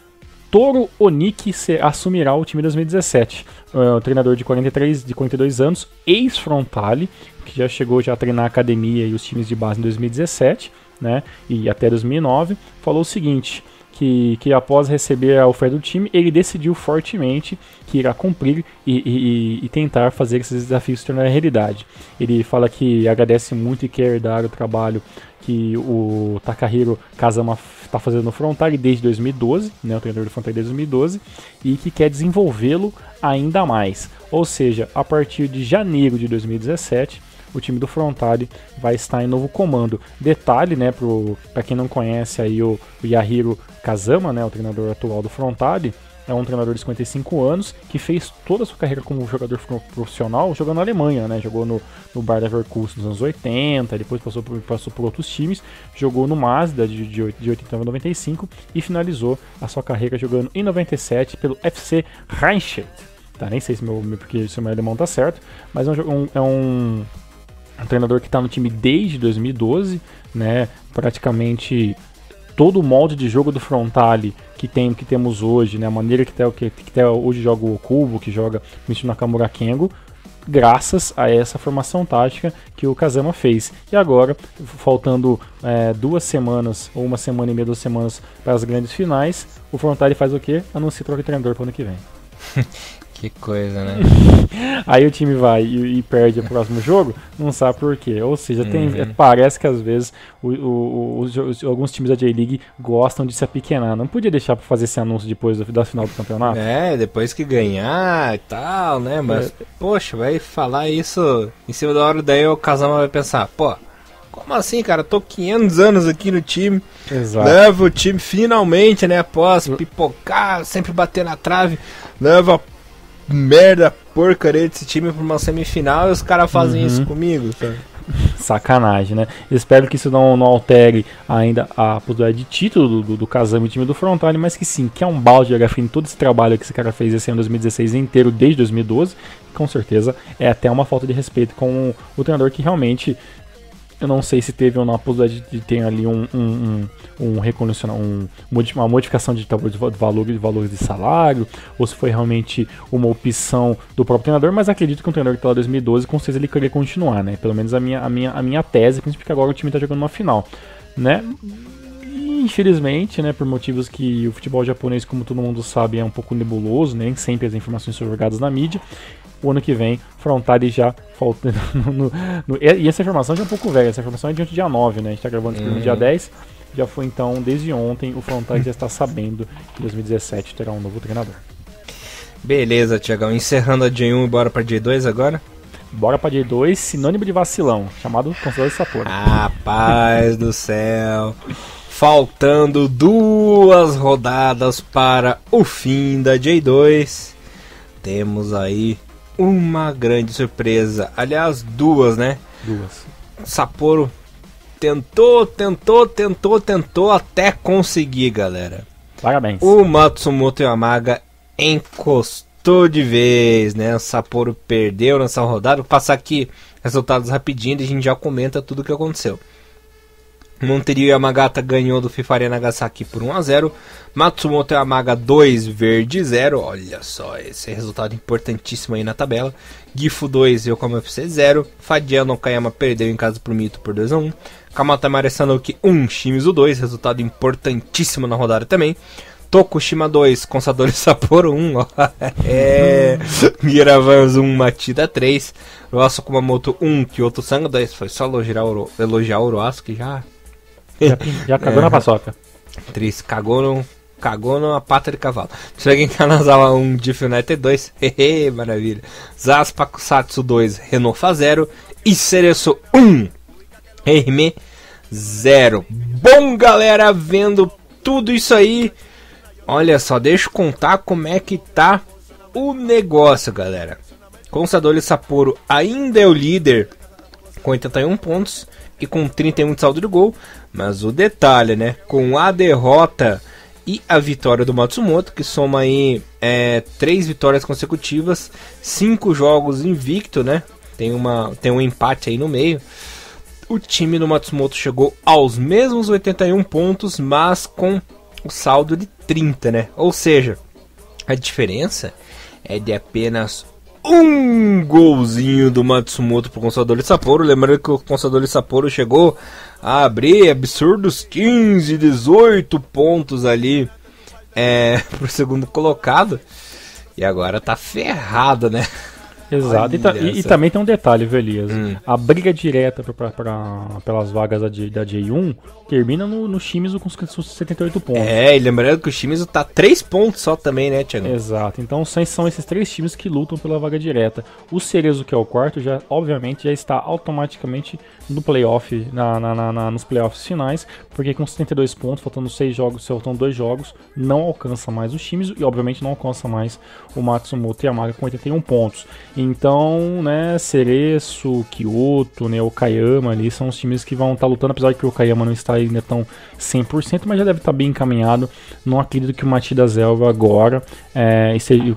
Toru Oniki assumirá o time em 2017. O treinador de 42 anos, ex-Frontale, que já chegou a treinar a academia e os times de base em 2017, né, e até 2009, falou o seguinte, que após receber a oferta do time, ele decidiu fortemente que irá cumprir e tentar fazer esses desafios se tornarem realidade. Ele fala que agradece muito e quer dar o trabalho que o Takahiro Kazama está fazendo no Frontale desde 2012, né, o treinador do Frontale desde 2012, e que quer desenvolvê-lo ainda mais. Ou seja, a partir de janeiro de 2017, o time do Frontale vai estar em novo comando. Detalhe, né, para quem não conhece aí o Yahiro Kazama, né, o treinador atual do Frontale, é um treinador de 55 anos que fez toda a sua carreira como jogador profissional jogando na Alemanha, né? Jogou no Bayer Leverkusen nos anos 80, depois passou por outros times, jogou no Mazda de 89 a 95 e finalizou a sua carreira jogando em 97 pelo FC Rheinstedt. Tá, nem sei se porque se o meu alemão tá certo, mas é um treinador que está no time desde 2012, né? Praticamente todo o molde de jogo do Frontale que temos hoje, né, a maneira que hoje joga o Okubo, que joga o Michio Nakamura Kengo, graças a essa formação tática que o Kazama fez. E agora, faltando 2 semanas, ou 1 semana e meia, 2 semanas para as grandes finais, o Frontale faz o quê? Anuncia troca de treinador para o ano que vem. Que coisa, né? Aí o time vai e perde o próximo jogo, não sabe por quê. Ou seja, parece que às vezes alguns times da J-League gostam de se apequenar. Não podia deixar pra fazer esse anúncio depois da final do campeonato? Depois que ganhar e tal, né? Mas, poxa, vai falar isso em cima da hora, daí o Kazama vai pensar, pô, como assim, cara? Tô 500 anos aqui no time. Exato. Leva o time finalmente, né? Após pipocar, sempre bater na trave. Leva a merda, porcaria desse time pra uma semifinal e os caras fazem isso comigo, sabe? Sacanagem, né? Espero que isso não altere ainda a possibilidade de título do Kazama e time do Frontale, mas que sim, que é um balde de água fria em todo esse trabalho que esse cara fez esse ano 2016 inteiro, desde 2012, com certeza é até uma falta de respeito com o treinador que realmente, eu não sei se teve ou não a possibilidade de ter ali uma modificação de valores de salário, ou se foi realmente uma opção do próprio treinador, mas acredito que um treinador que está lá em 2012, com certeza ele queria continuar, né? Pelo menos a minha tese, principalmente porque agora o time está jogando uma final, né? E, infelizmente, né, por motivos que o futebol japonês, como todo mundo sabe, é um pouco nebuloso, né? Nem sempre as informações são jogadas na mídia. O ano que vem, Frontale já falta. E essa informação já é um pouco velha, essa informação é de dia 9, né? A gente tá gravando no dia 10. Já foi então, desde ontem, o Frontale já está sabendo que 2017 terá um novo treinador. Beleza, Thiagão. Encerrando a J1 e bora pra J2 agora? Bora pra J2, sinônimo de vacilão, chamado Conselho Sapporo. Rapaz do céu. Faltando 2 rodadas para o fim da J2. Temos aí uma grande surpresa. Aliás, 2, né? 2. Sapporo tentou até conseguir, galera. Parabéns. O Matsumoto Yamaga encostou de vez, né? O Sapporo perdeu nessa rodada. Vou passar aqui resultados rapidinho e a gente já comenta tudo o que aconteceu. Monterio Yamagata ganhou do Fifare Nagasaki por 1-0. Matsumoto Yamaga 2, Verde 0. Olha só, esse é resultado importantíssimo aí na tabela. Gifu 2, Yokohama FC 0. Fadiano Okayama perdeu em casa pro Mito por 2-1. Kamatamare Sanoki 1, Shimizu 2. Resultado importantíssimo na rodada também. Tokushima 2, Consadole Sapporo 1. Miravans 1, Matida 3. Roasu Kumamoto 1, Kyoto Sanga 2. Foi só elogiar o Roasu que já cagou na paçoca. Triste, cagou na pata de cavalo. Cheguei em Kanazawa 1, Diff United 2. Hehe, maravilha. Zaspa Kusatsu 2, Renofa 0. E Cereço 1, Herme 0. Bom, galera, vendo tudo isso aí, olha só, deixa eu contar como é que tá o negócio, galera. Consadole Sapporo ainda é o líder com 81 pontos e com 31 de saldo de gol, mas o detalhe, né, com a derrota e a vitória do Matsumoto, que soma aí 3 vitórias consecutivas, 5 jogos invicto, né, tem um empate aí no meio. O time do Matsumoto chegou aos mesmos 81 pontos, mas com o saldo de 30, né, ou seja, a diferença é de apenas um golzinho do Matsumoto pro Consadole Sapporo. Lembrando que o Consadole Sapporo chegou a abrir absurdos 15, 18 pontos ali pro segundo colocado. E agora tá ferrado, né? Exato, e também tem um detalhe, viu, Elias? A briga direta pelas vagas da J1 termina no Shimizu com 78 pontos. E lembrando que o Shimizu tá 3 pontos só também, né, Thiago? Exato, então são esses 3 times que lutam pela vaga direta. O Cerezo, que é o quarto, obviamente já está automaticamente no playoff, nos playoffs finais, porque com 72 pontos, faltando 6 jogos, faltando 2 jogos, não alcança mais o Shimizu e obviamente não alcança mais o Matsumoto Yamaga com 81 pontos. Então, né, Cereço, Kyoto, né, Okayama ali são os times que vão estar lutando, apesar de que o Okayama não está ainda tão 100%, mas já deve estar bem encaminhado. Não acredito que o Machida Zelva agora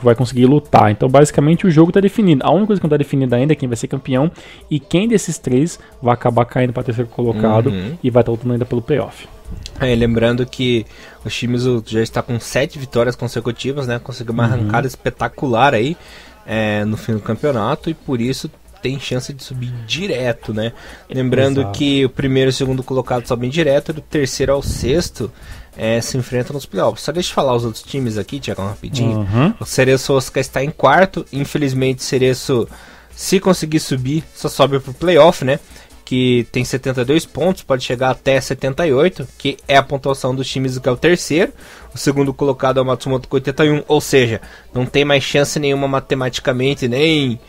vai conseguir lutar. Então, basicamente, o jogo está definido. A única coisa que não está definida ainda é quem vai ser campeão e quem desses 3 vai acabar caindo para terceiro colocado e vai estar lutando ainda pelo playoff. Lembrando que o Shimizu já está com 7 vitórias consecutivas, né? Conseguiu uma arrancada espetacular aí no fim do campeonato e por isso tem chance de subir direto, né? Lembrando que o primeiro e o segundo colocado sobem direto, do terceiro ao sexto se enfrentam nos playoffs. Só deixa eu falar os outros times aqui, Thiago, rapidinho. O Cereço Osaka está em quarto, infelizmente o Cereço, se conseguir subir, só sobe pro playoff, né? Que tem 72 pontos, pode chegar até 78, que é a pontuação dos times que é o terceiro. O segundo colocado é o Matsumoto com 81, ou seja, não tem mais chance nenhuma matematicamente, nem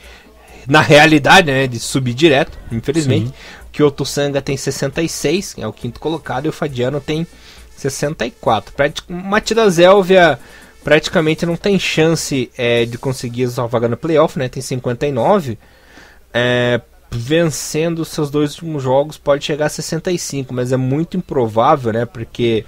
na realidade, né, de subir direto, infelizmente. O Kyoto Sanga tem 66, é o quinto colocado, e o Fadiano tem 64. Machida Zelvia praticamente não tem chance de conseguir a sua vaga no playoff, né, tem 59. Vencendo seus 2 últimos jogos pode chegar a 65, mas é muito improvável, né? Porque...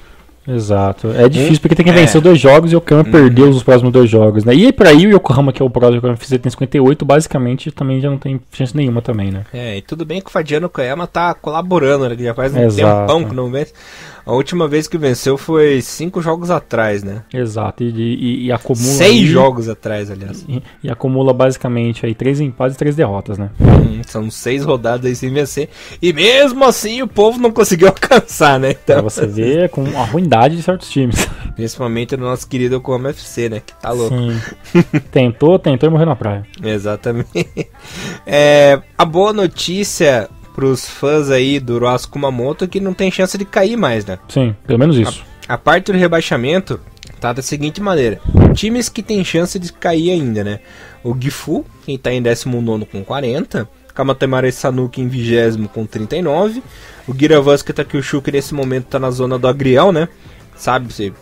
Exato, é difícil porque tem que vencer os 2 jogos e o Yokohama perdeu os próximos 2 jogos, né? E aí por aí o Yokohama, que é o próximo que vai fazer, tem 58, basicamente também já não tem chance nenhuma também, né? E tudo bem que o Fadiano Koyama tá colaborando, né? Que já faz um tempão que não vence. A última vez que venceu foi 5 jogos atrás, né? Exato, e acumula... 6 jogos atrás, aliás. E acumula basicamente aí 3 empates e 3 derrotas, né? São 6 rodadas aí sem vencer. E mesmo assim o povo não conseguiu alcançar, né? Então, pra você ver com a ruindade de certos times. Principalmente no nosso querido Yokohama FC, né? Que tá louco. Sim. tentou e morreu na praia. Exatamente. A boa notícia pros fãs aí do Ross Kumamoto é que não tem chance de cair mais, né? Sim, pelo menos isso. A parte do rebaixamento tá da seguinte maneira: times que tem chance de cair ainda, né? O Gifu, quem tá em 19º com 40, Kamatamare Sanuki em 20º com 39, o Giravanska Takyushu, que nesse momento tá na zona do Agriel, né? Sabe, você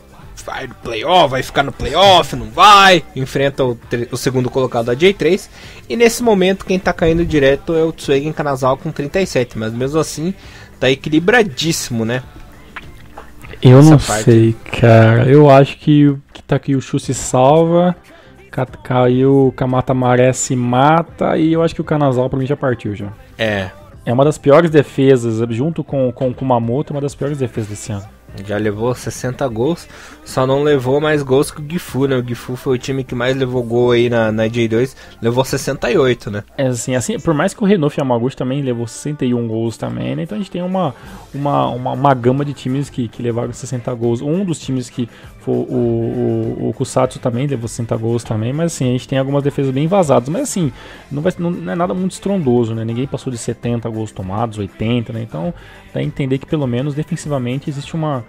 vai no playoff, vai ficar no playoff, não vai, enfrenta o segundo colocado da J3, e nesse momento quem tá caindo direto é o Tsuegen Kanazawa com 37, mas mesmo assim tá equilibradíssimo, né? Eu não sei, cara, eu acho que Takyushu se salva, caiu, Kamatamare se mata, e eu acho que o Kanazawa pra mim já partiu já. É uma das piores defesas, junto com o Kumamoto, uma das piores defesas desse ano. Já levou 60 gols, só não levou mais gols que o Gifu, né? O Gifu foi o time que mais levou gol aí na J2, levou 68, né? Assim, por mais que o Renouf Yamaguchi também levou 61 gols também, né? Então a gente tem uma gama de times que levaram 60 gols. Um dos times que foi o Kusatsu também levou 60 gols também, mas assim, a gente tem algumas defesas bem vazadas, mas assim, não é nada muito estrondoso, né? Ninguém passou de 70 gols tomados, 80, né? Então, dá a entender que pelo menos defensivamente existe uma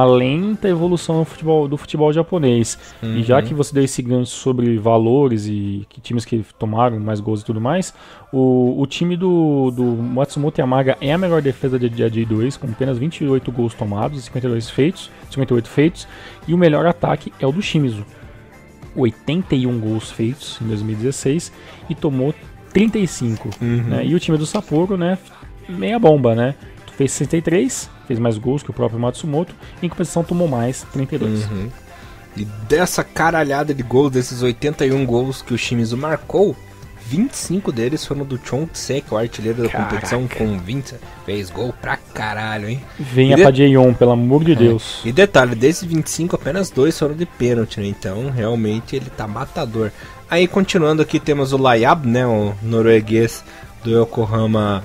lenta evolução do futebol japonês. E já que você deu esse gancho sobre valores e que times que tomaram mais gols e tudo mais, o time do Matsumoto Yamaga é a melhor defesa da J2, com apenas 28 gols tomados e 58 feitos, e o melhor ataque é o do Shimizu, 81 gols feitos em 2016 e tomou 35, né? E o time do Sapporo, né, meia bomba, né? Fez 63, fez mais gols que o próprio Matsumoto, em compensação tomou mais, 32. E dessa caralhada de gols, desses 81 gols que o Shimizu marcou, 25 deles foram do Chong-Tse, que é o artilheiro da competição, com 20, fez gol pra caralho, hein? Venha pra J1, pelo amor de Deus. E detalhe, desses 25, apenas 2 foram de pênalti, né? Então, realmente, ele tá matador. Aí, continuando aqui, temos o Layab, né? O norueguês do Yokohama.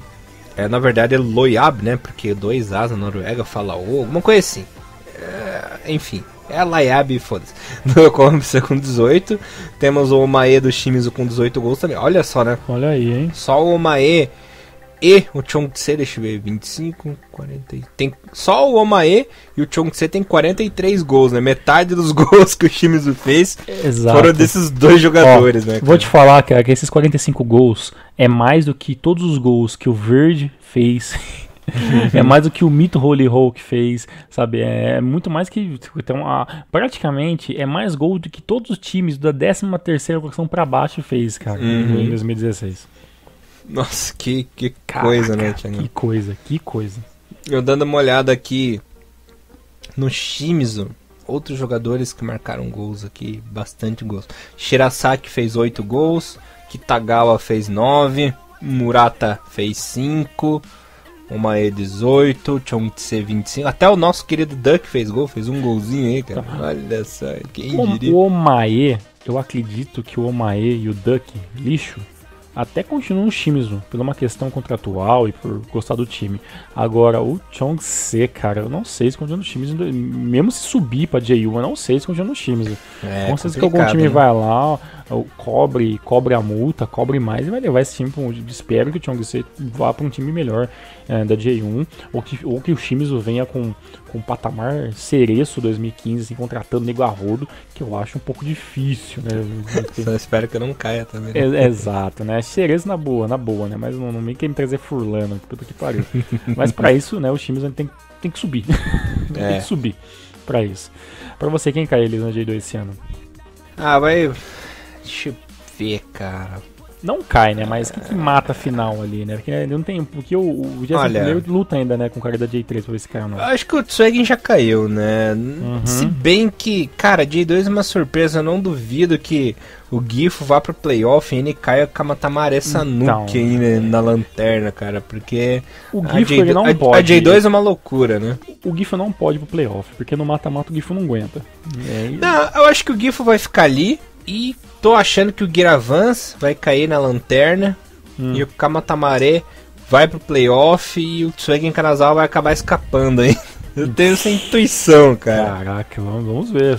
Na verdade é Loyab, né? Porque 2 As na Noruega fala O, alguma coisa assim. Enfim, É a Layab, foda-se. Do Yokohama com 18. Temos o Omae do Shimizu com 18 gols também. Olha só, né? Olha aí, hein? Só o Omae e o Chongqing, deixa eu ver, 25, 40... Tem, só o Omae e o Chongqing tem 43 gols, né? Metade dos gols que o Shimizu fez foram desses dois jogadores, né? Cara? Vou te falar, cara, que esses 45 gols é mais do que todos os gols que o Verde fez... É mais do que o Mito Holy Hulk fez, sabe? É muito mais que... Então, praticamente é mais gol do que todos os times da 13ª posição pra baixo fez, cara, em 2016. Nossa, que coisa, né, Thiago? Que coisa. Eu dando uma olhada aqui no Shimizu, outros jogadores que marcaram gols aqui, bastante gols. Shirasaki fez 8 gols, Kitagawa fez 9, Murata fez 5... Omae 18, Chongqing 25. Até o nosso querido Duck fez gol, fez um golzinho aí, cara. Olha só, quem diria. O Omae, eu acredito que o Omae e o Duck, lixo, até continuam no Shimizu, por uma questão contratual e por gostar do time. Agora, o Chongqing, cara, eu não sei se continua no Shimizu, mesmo se subir pra J1, eu não sei se continua no Shimizu. Com certeza que algum time, né, vai lá, cobre a multa, cobre mais e vai levar esse time pra um... Espero que o Chongqing vá pra um time melhor da J1, ou que o Shimizu venha com um patamar Cereço 2015, assim, contratando nego a rodo, que eu acho um pouco difícil, né? Só espero que eu não caia também. Exato, né? Cereço na boa, né? Mas não me quer me trazer Furlano, puta que pariu. Mas pra isso, né, o Shimizu tem que subir. Tem que subir pra isso. Pra você, quem cai eles na J2 esse ano? Vai... Deixa eu ver, cara. Não cai, né? Mas que mata a final ali, né? Porque não tem. Porque o Jason luta ainda, né? Com o cara da J3 pra ver se cai ou não. Acho que o Tsuegen já caiu, né? Se bem que, cara, J2 é uma surpresa. Eu não duvido que o Gifu vá pro playoff e ele caia com a Kamatamare Sanuki aí, né, na lanterna, cara. Porque o Gifu ele não pode. A J2 é uma loucura, né? O Gifu não pode ir pro playoff, porque no mata-mata o Gifu não aguenta. Não, eu acho que o Gifu vai ficar ali. E tô achando que o Giravans vai cair na lanterna e o Kamatamare vai pro playoff e o Tsuegen Kanazawa vai acabar escapando aí. Eu tenho essa intuição, cara. Caraca, vamos ver.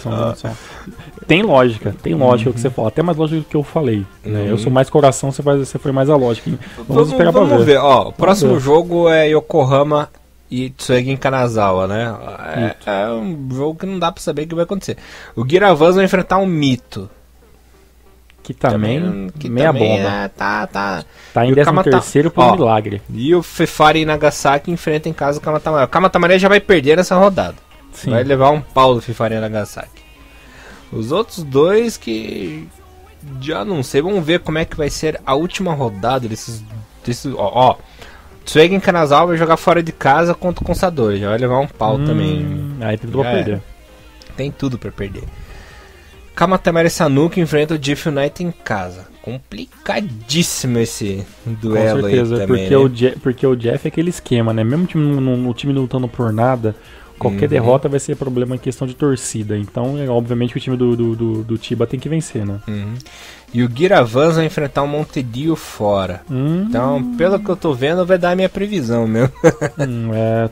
Tem lógica o que você fala. Até mais lógica do que eu falei. Né? Eu sou mais coração, você foi mais a lógica. Vamos esperar pra ver. Vamos ver. Ó, o próximo jogo é Yokohama e Tsuegen Kanazawa, né? É um jogo que não dá pra saber o que vai acontecer. O Giravans vai enfrentar um Mito. Que também meia bomba. Tá em 13º por um milagre. E o Fefari Nagasaki enfrenta em casa o Kamatamare. O Kamatamare já vai perder nessa rodada. Sim. Vai levar um pau do Fefari Nagasaki. Os outros dois que já não sei. Vamos ver como é que vai ser a última rodada desses Tsuegen Kanazawa vai jogar fora de casa contra o Consador. Já vai levar um pau também. Aí tem tudo pra perder. Tem tudo pra perder. Kamatamare Sanuki enfrenta o Gifu United em casa. Complicadíssimo esse duelo. Com certeza, aí também, porque o Jeff é aquele esquema, né? Mesmo o time não lutando por nada, qualquer derrota vai ser problema em questão de torcida. Então, obviamente, que o time do Chiba tem que vencer, né? E o Giravans vai enfrentar o Montedio fora. Então, pelo que eu tô vendo, vai dar a minha previsão mesmo.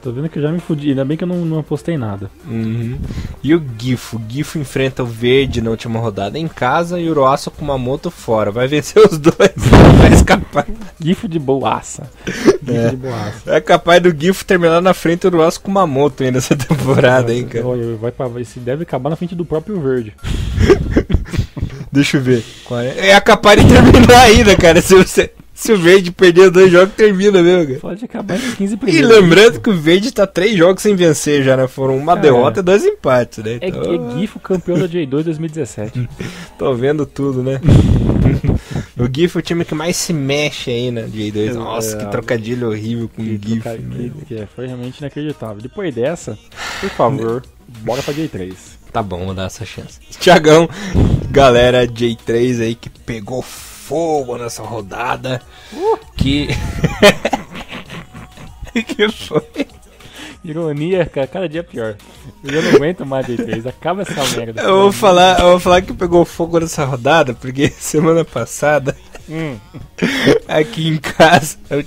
Tô vendo que eu já me fudi. Ainda bem que eu não apostei nada. E o Gifu? O Gifu enfrenta o Verde na última rodada em casa e o Uruaço Kumamoto fora. Vai vencer os dois. Vai escapar. Gifu de boaça. É capaz do Gifu terminar na frente do Uruaço Kumamoto ainda nessa temporada, hein, cara? Esse deve acabar na frente do próprio Verde. Deixa eu ver. É capaz de terminar ainda, cara. Se o Verde perder 2 jogos, termina mesmo, cara. Pode acabar nos 15 primeiros. E lembrando que o Verde tá 3 jogos sem vencer já, né? Foram uma derrota e 2 empates, né? Então... É Gifu campeão da J2 2017. Tô vendo tudo, né? O Gifu é o time que mais se mexe aí na J2. Nossa, que trocadilho horrível com o Gifu. Foi realmente inacreditável. Depois dessa, por favor, bora pra J3. Tá bom, vou dar essa chance. Thiagão, galera J3 aí que pegou fogo nessa rodada. Que foi? Ironia, cara, cada dia pior. Eu não aguento mais J3, acaba essa merda. Eu vou falar que pegou fogo nessa rodada, porque semana passada Aqui em casa, o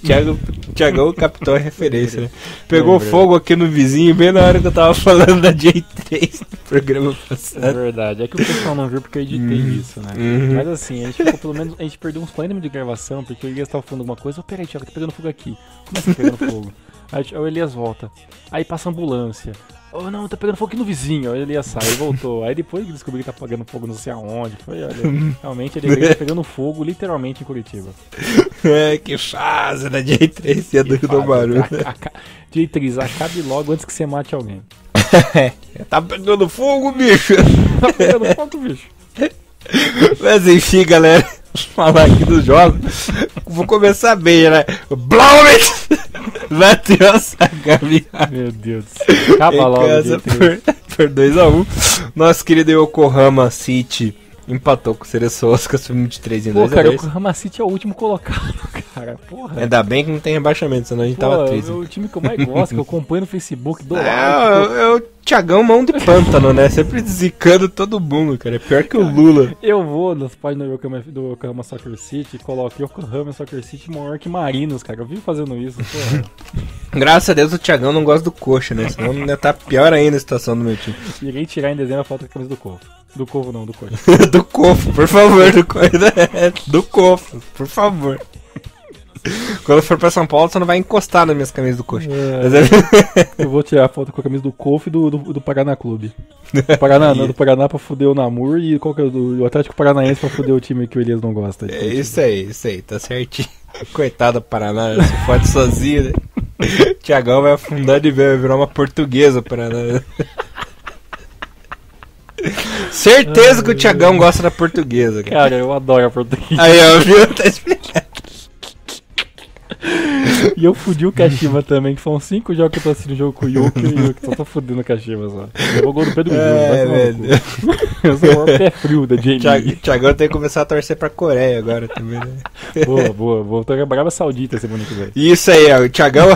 Thiagão captou a referência, né? Pegou fogo aqui no vizinho bem na hora que eu tava falando da J3 no programa passado. É verdade, é que o pessoal não viu porque eu editei isso, né? Mas assim, a gente ficou pelo menos, a gente perdeu uns 40 minutos de gravação, porque o Elias tava falando alguma coisa, peraí, Thiago, tá pegando fogo aqui. Como é que tá pegando fogo? Aí o Elias volta, aí passa a ambulância. Oh não, tá pegando fogo aqui no vizinho. Aí ele ia sair, voltou. Aí depois que descobriu que tá pegando fogo não sei aonde. Foi, olha, realmente ele veio pegando fogo literalmente em Curitiba. É, que fase da J3 e a do barulho. J3, acabe logo antes que você mate alguém. Tá pegando fogo, bicho. Tá pegando fogo, bicho. Mas enfim, galera, falar aqui dos jogos. Vou começar bem, né? Blow it! Bateu a Sagami. Meu Deus do céu. Acaba logo por 2-1. Nosso querido Yokohama City empatou com o Cereço Osaka Sub-23 em 2-2. Pô, cara, o Yokohama City é o último colocado, cara. Porra. Ainda bem que não tem rebaixamento, senão a gente tava triste. É o time que eu mais gosto, que eu acompanho no Facebook do É o Thiagão mão de pântano, né? Sempre zicando todo mundo, cara. É pior que o Lula. Eu vou nas páginas do Yokohama Soccer City e coloco Yokohama Soccer City maior que Marinos, cara. Eu vivo fazendo isso, porra. Graças a Deus o Thiagão não gosta do Coxa, né? Senão ainda tá pior ainda a situação do meu time. Irei tirar em dezembro a foto da camisa do Corvo. Do Corvo não, do Coxa. Do Cofo, por favor, do Cofo, por favor. Quando for pra São Paulo, você não vai encostar nas minhas camisas do Coxa. Eu vou tirar a foto com a camisa do Cofo e do Paraná Clube. Do Paraná pra fuder o Namur e qual que é do Atlético Paranaense pra fuder o time que o Elias não gosta. É isso aí, tá certinho. Coitado do Paraná, se fode sozinho, né? Thiagão vai afundar de ver, vai virar uma portuguesa Paraná. Certeza que o Thiagão gosta da portuguesa, cara. Cara, eu adoro a portuguesa. Aí, ó, viu? Tá explicado. E eu fudi o Kashima também, que foram 5 jogos que eu tô assistindo o jogo com o Yuki e o Yuki só tá fudendo o Kashima só. Levou o gol do Pedro Júnior, eu sou o maior pé frio da J-League. Thiagão tem que começar a torcer pra Coreia agora também, né? Boa. Vou tocar pra Arábia Saudita semana que vem. Isso aí, ó, o Thiagão.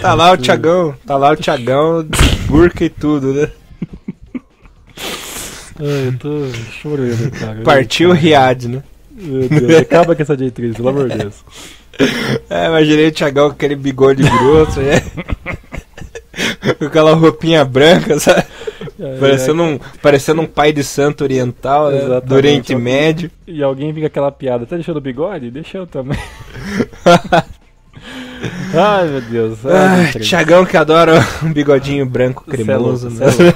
Tá lá o Thiagão, burca e tudo, né? Ai, eu tô chorando, cara. Partiu o Riad, né? Meu Deus, acaba com essa J3, pelo amor de Deus. Imaginei o Thiagão com aquele bigode grosso, né? Com aquela roupinha branca, sabe? Parecendo um pai de santo oriental, né? Do Oriente Médio. E alguém fica aquela piada, tá deixando o bigode? Deixa eu também. Ai, meu Deus. Thiagão que adora um bigodinho branco cremoso. Cê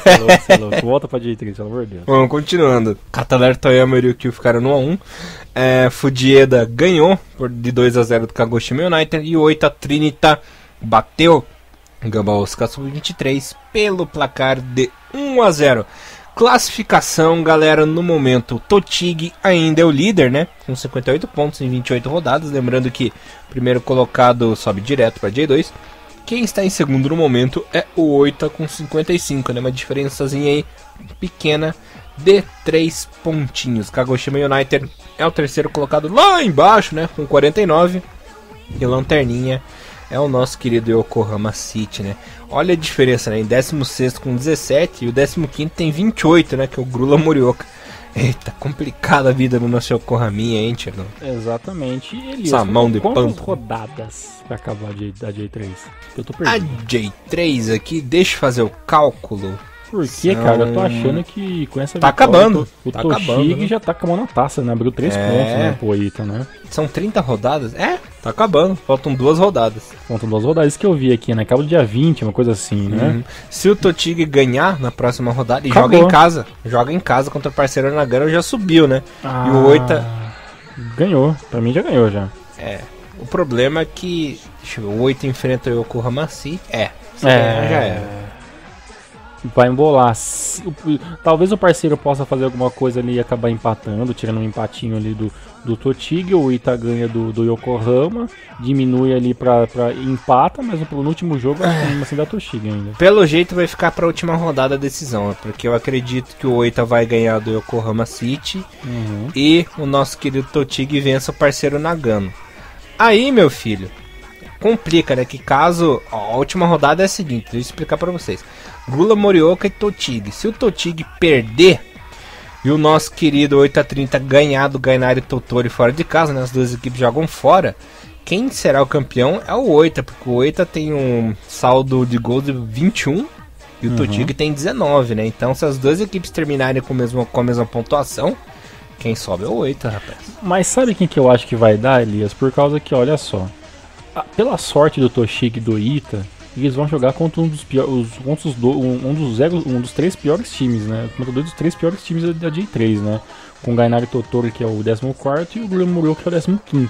é louco. Volta pra J3, pelo amor de Deus. Bom, continuando. Cataler, Toyama e Ryukyu ficaram no 1-1. Fujieda ganhou de 2-0 do Kagoshima United. E o Oita Trinita bateu Gamba Osaka Sub-23 pelo placar de 1-0. Classificação, galera, no momento, Totig ainda é o líder, né? Com 58 pontos em 28 rodadas. Lembrando que o primeiro colocado sobe direto para J2. Quem está em segundo no momento é o Oita com 55, né? Uma diferençazinha aí pequena de 3 pontinhos. Kagoshima United é o terceiro colocado lá embaixo, né? Com 49. E lanterninha é o nosso querido Yokohama City, né? Olha a diferença, né? Em 16º com 17 e o 15º tem 28, né? Que é o Grula Morioka. Eita, complicada a vida do nosso Yokohaminha, hein, Tchernão? Exatamente. E Elias, essa mão de quantas pampa rodadas pra acabar a J3? Eu tô perdido. A J3 aqui, deixa eu fazer o cálculo. Por que, cara? Eu tô achando que com essa tá vitória, acabando. O tá Toshig acabando, né? já tá acabando a taça, né? Abriu 3 pontos, né? Pro Oita, né? São 30 rodadas? Tá acabando. Faltam 2 rodadas. Faltam 2 rodadas. Isso que eu vi aqui, né? Acaba do dia 20, uma coisa assim, né? Se o Totig ganhar na próxima rodada e acabou. joga em casa contra o parceiro Nagano, já subiu, né? E o Oita ganhou. Pra mim já ganhou já. O problema é que o Oita enfrenta o Yokohama City. Ganhar já era. Vai embolar. Talvez o parceiro possa fazer alguma coisa ali e acabar empatando, tirando um empatinho ali do Totig. O Ita ganha do Yokohama, diminui ali pra empata, mas no último jogo assim da Totig ainda. Pelo jeito vai ficar pra última rodada a decisão, porque eu acredito que o Oita vai ganhar do Yokohama City e o nosso querido Totig vença o parceiro Nagano. Aí, meu filho, complica, né? Que caso a última rodada é a seguinte, deixa eu explicar pra vocês. Grula Morioka e Totig. Se o Totig perder, e o nosso querido 8x30 ganhar do Gainari Tottori fora de casa, né? As duas equipes jogam fora. Quem será o campeão é o Oita, porque o Oita tem um saldo de gols de 21 e o Totig tem 19, né? Então, se as duas equipes terminarem com a mesma pontuação, quem sobe é o Oita, rapaz. Mas sabe quem que eu acho que vai dar, Elias? Por causa que, olha só, pela sorte do Toshig e do Oita, eles vão jogar contra um dos três piores times, né? Contra dois dos três piores times da J3, né? Com o Gainari Tottori, que é o 14º, e o Grumuru, que é o 15º.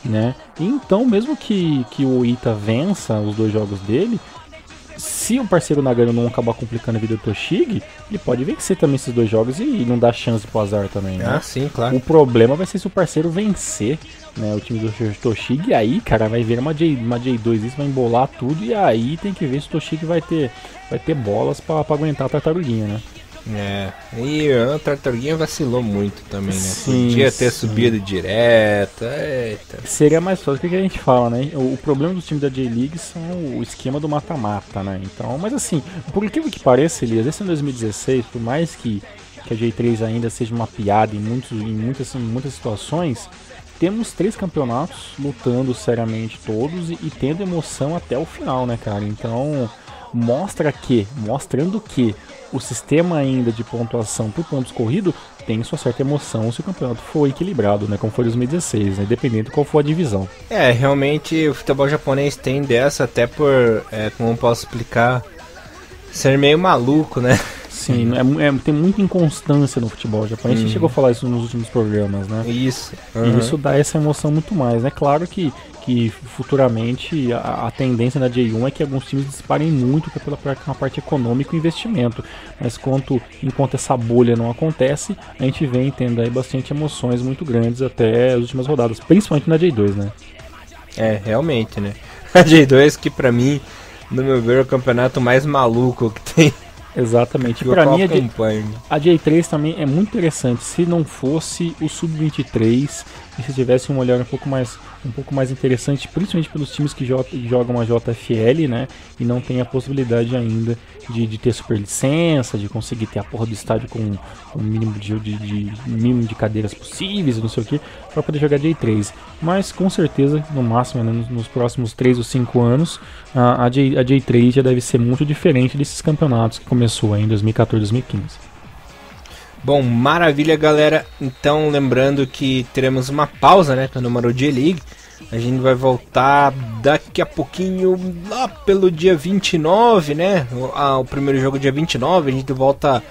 Né? Então, mesmo que o Oita vença os dois jogos dele, se o parceiro Nagano não acabar complicando a vida do Toshig, ele pode vencer também esses dois jogos e não dar chance pro azar também, né? Ah, sim, claro. O problema vai ser se o parceiro vencer, né, o time do Toshig, e aí, cara, vai vir uma J2, isso vai embolar tudo, e aí tem que ver se o Toshig vai ter bolas pra aguentar a tartaruguinha, né? E a tartaruguinha vacilou muito também, né? Sim, podia ter subido direto. Eita. Seria mais fácil, o que a gente fala, né? O problema dos times da J-League são o esquema do mata-mata, né? Então, mas assim, por incrível que pareça, Elias, esse é 2016, por mais que a J3 ainda seja uma piada em muitas situações, temos 3 campeonatos lutando seriamente todos e tendo emoção até o final, né, cara? Então, mostrando que o sistema ainda de pontuação por pontos corridos tem sua certa emoção se o campeonato for equilibrado, né, como foi 2016, né, dependendo de qual for a divisão. Realmente o futebol japonês tem dessa, até por, como eu posso explicar, ser meio maluco, né? Sim, tem muita inconstância no futebol japonês. A gente chegou a falar isso nos últimos programas, né? Isso. E isso dá essa emoção muito mais, né? Claro que futuramente a tendência na J1 é que alguns times disparem muito pela parte econômica e investimento. Mas enquanto essa bolha não acontece, a gente vem tendo aí bastante emoções muito grandes até as últimas rodadas, principalmente na J2, né? Realmente, né? A J2 que pra mim, no meu ver, é o campeonato mais maluco que tem. Exatamente. Para mim a J3 também é muito interessante. Se não fosse o Sub-23 e se tivesse um olhar um pouco mais interessante, principalmente pelos times que jogam a JFL, né? E não tem a possibilidade ainda de ter super licença, de conseguir ter a porra do estádio com o mínimo de cadeiras possíveis, não sei o que, para poder jogar J3. Mas com certeza, no máximo, né, nos próximos 3 ou 5 anos, a J3 já deve ser muito diferente desses campeonatos que começou aí em 2014 e 2015. Bom, maravilha, galera. Então, lembrando que teremos uma pausa, né, no número J-League. A gente vai voltar daqui a pouquinho, lá pelo dia 29, né? O primeiro jogo dia 29, a gente volta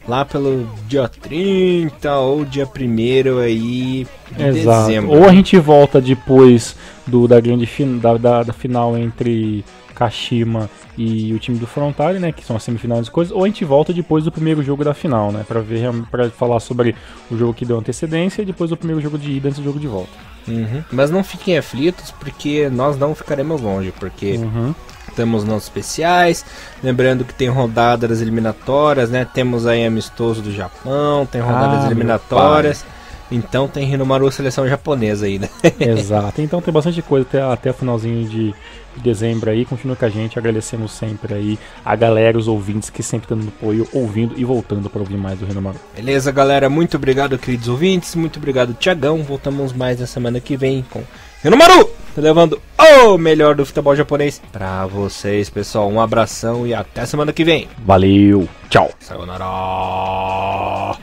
lá pelo dia 30 ou dia 1º aí de dezembro. Ou a gente volta depois da final entre Kashima e o time do Frontale, né, que são as semifinais de coisas, ou a gente volta depois do primeiro jogo da final, né, para falar sobre o jogo que deu antecedência e depois do primeiro jogo de ida antes do jogo de volta. Mas não fiquem aflitos, porque nós não ficaremos longe, porque temos nossos especiais, lembrando que tem rodadas eliminatórias, né, temos aí amistoso do Japão, tem rodadas eliminatórias. Então tem Hinomaru seleção japonesa aí, né? Exato, então tem bastante coisa até o finalzinho de dezembro aí. Continua com a gente, agradecemos sempre aí a galera, os ouvintes que sempre estão dando apoio, ouvindo e voltando para ouvir mais do Hinomaru. Beleza, galera, muito obrigado, queridos ouvintes, muito obrigado, Thiagão. Voltamos mais na semana que vem com Hinomaru, levando o melhor do futebol japonês pra vocês, pessoal. Um abração e até semana que vem. Valeu, tchau. Sayonara.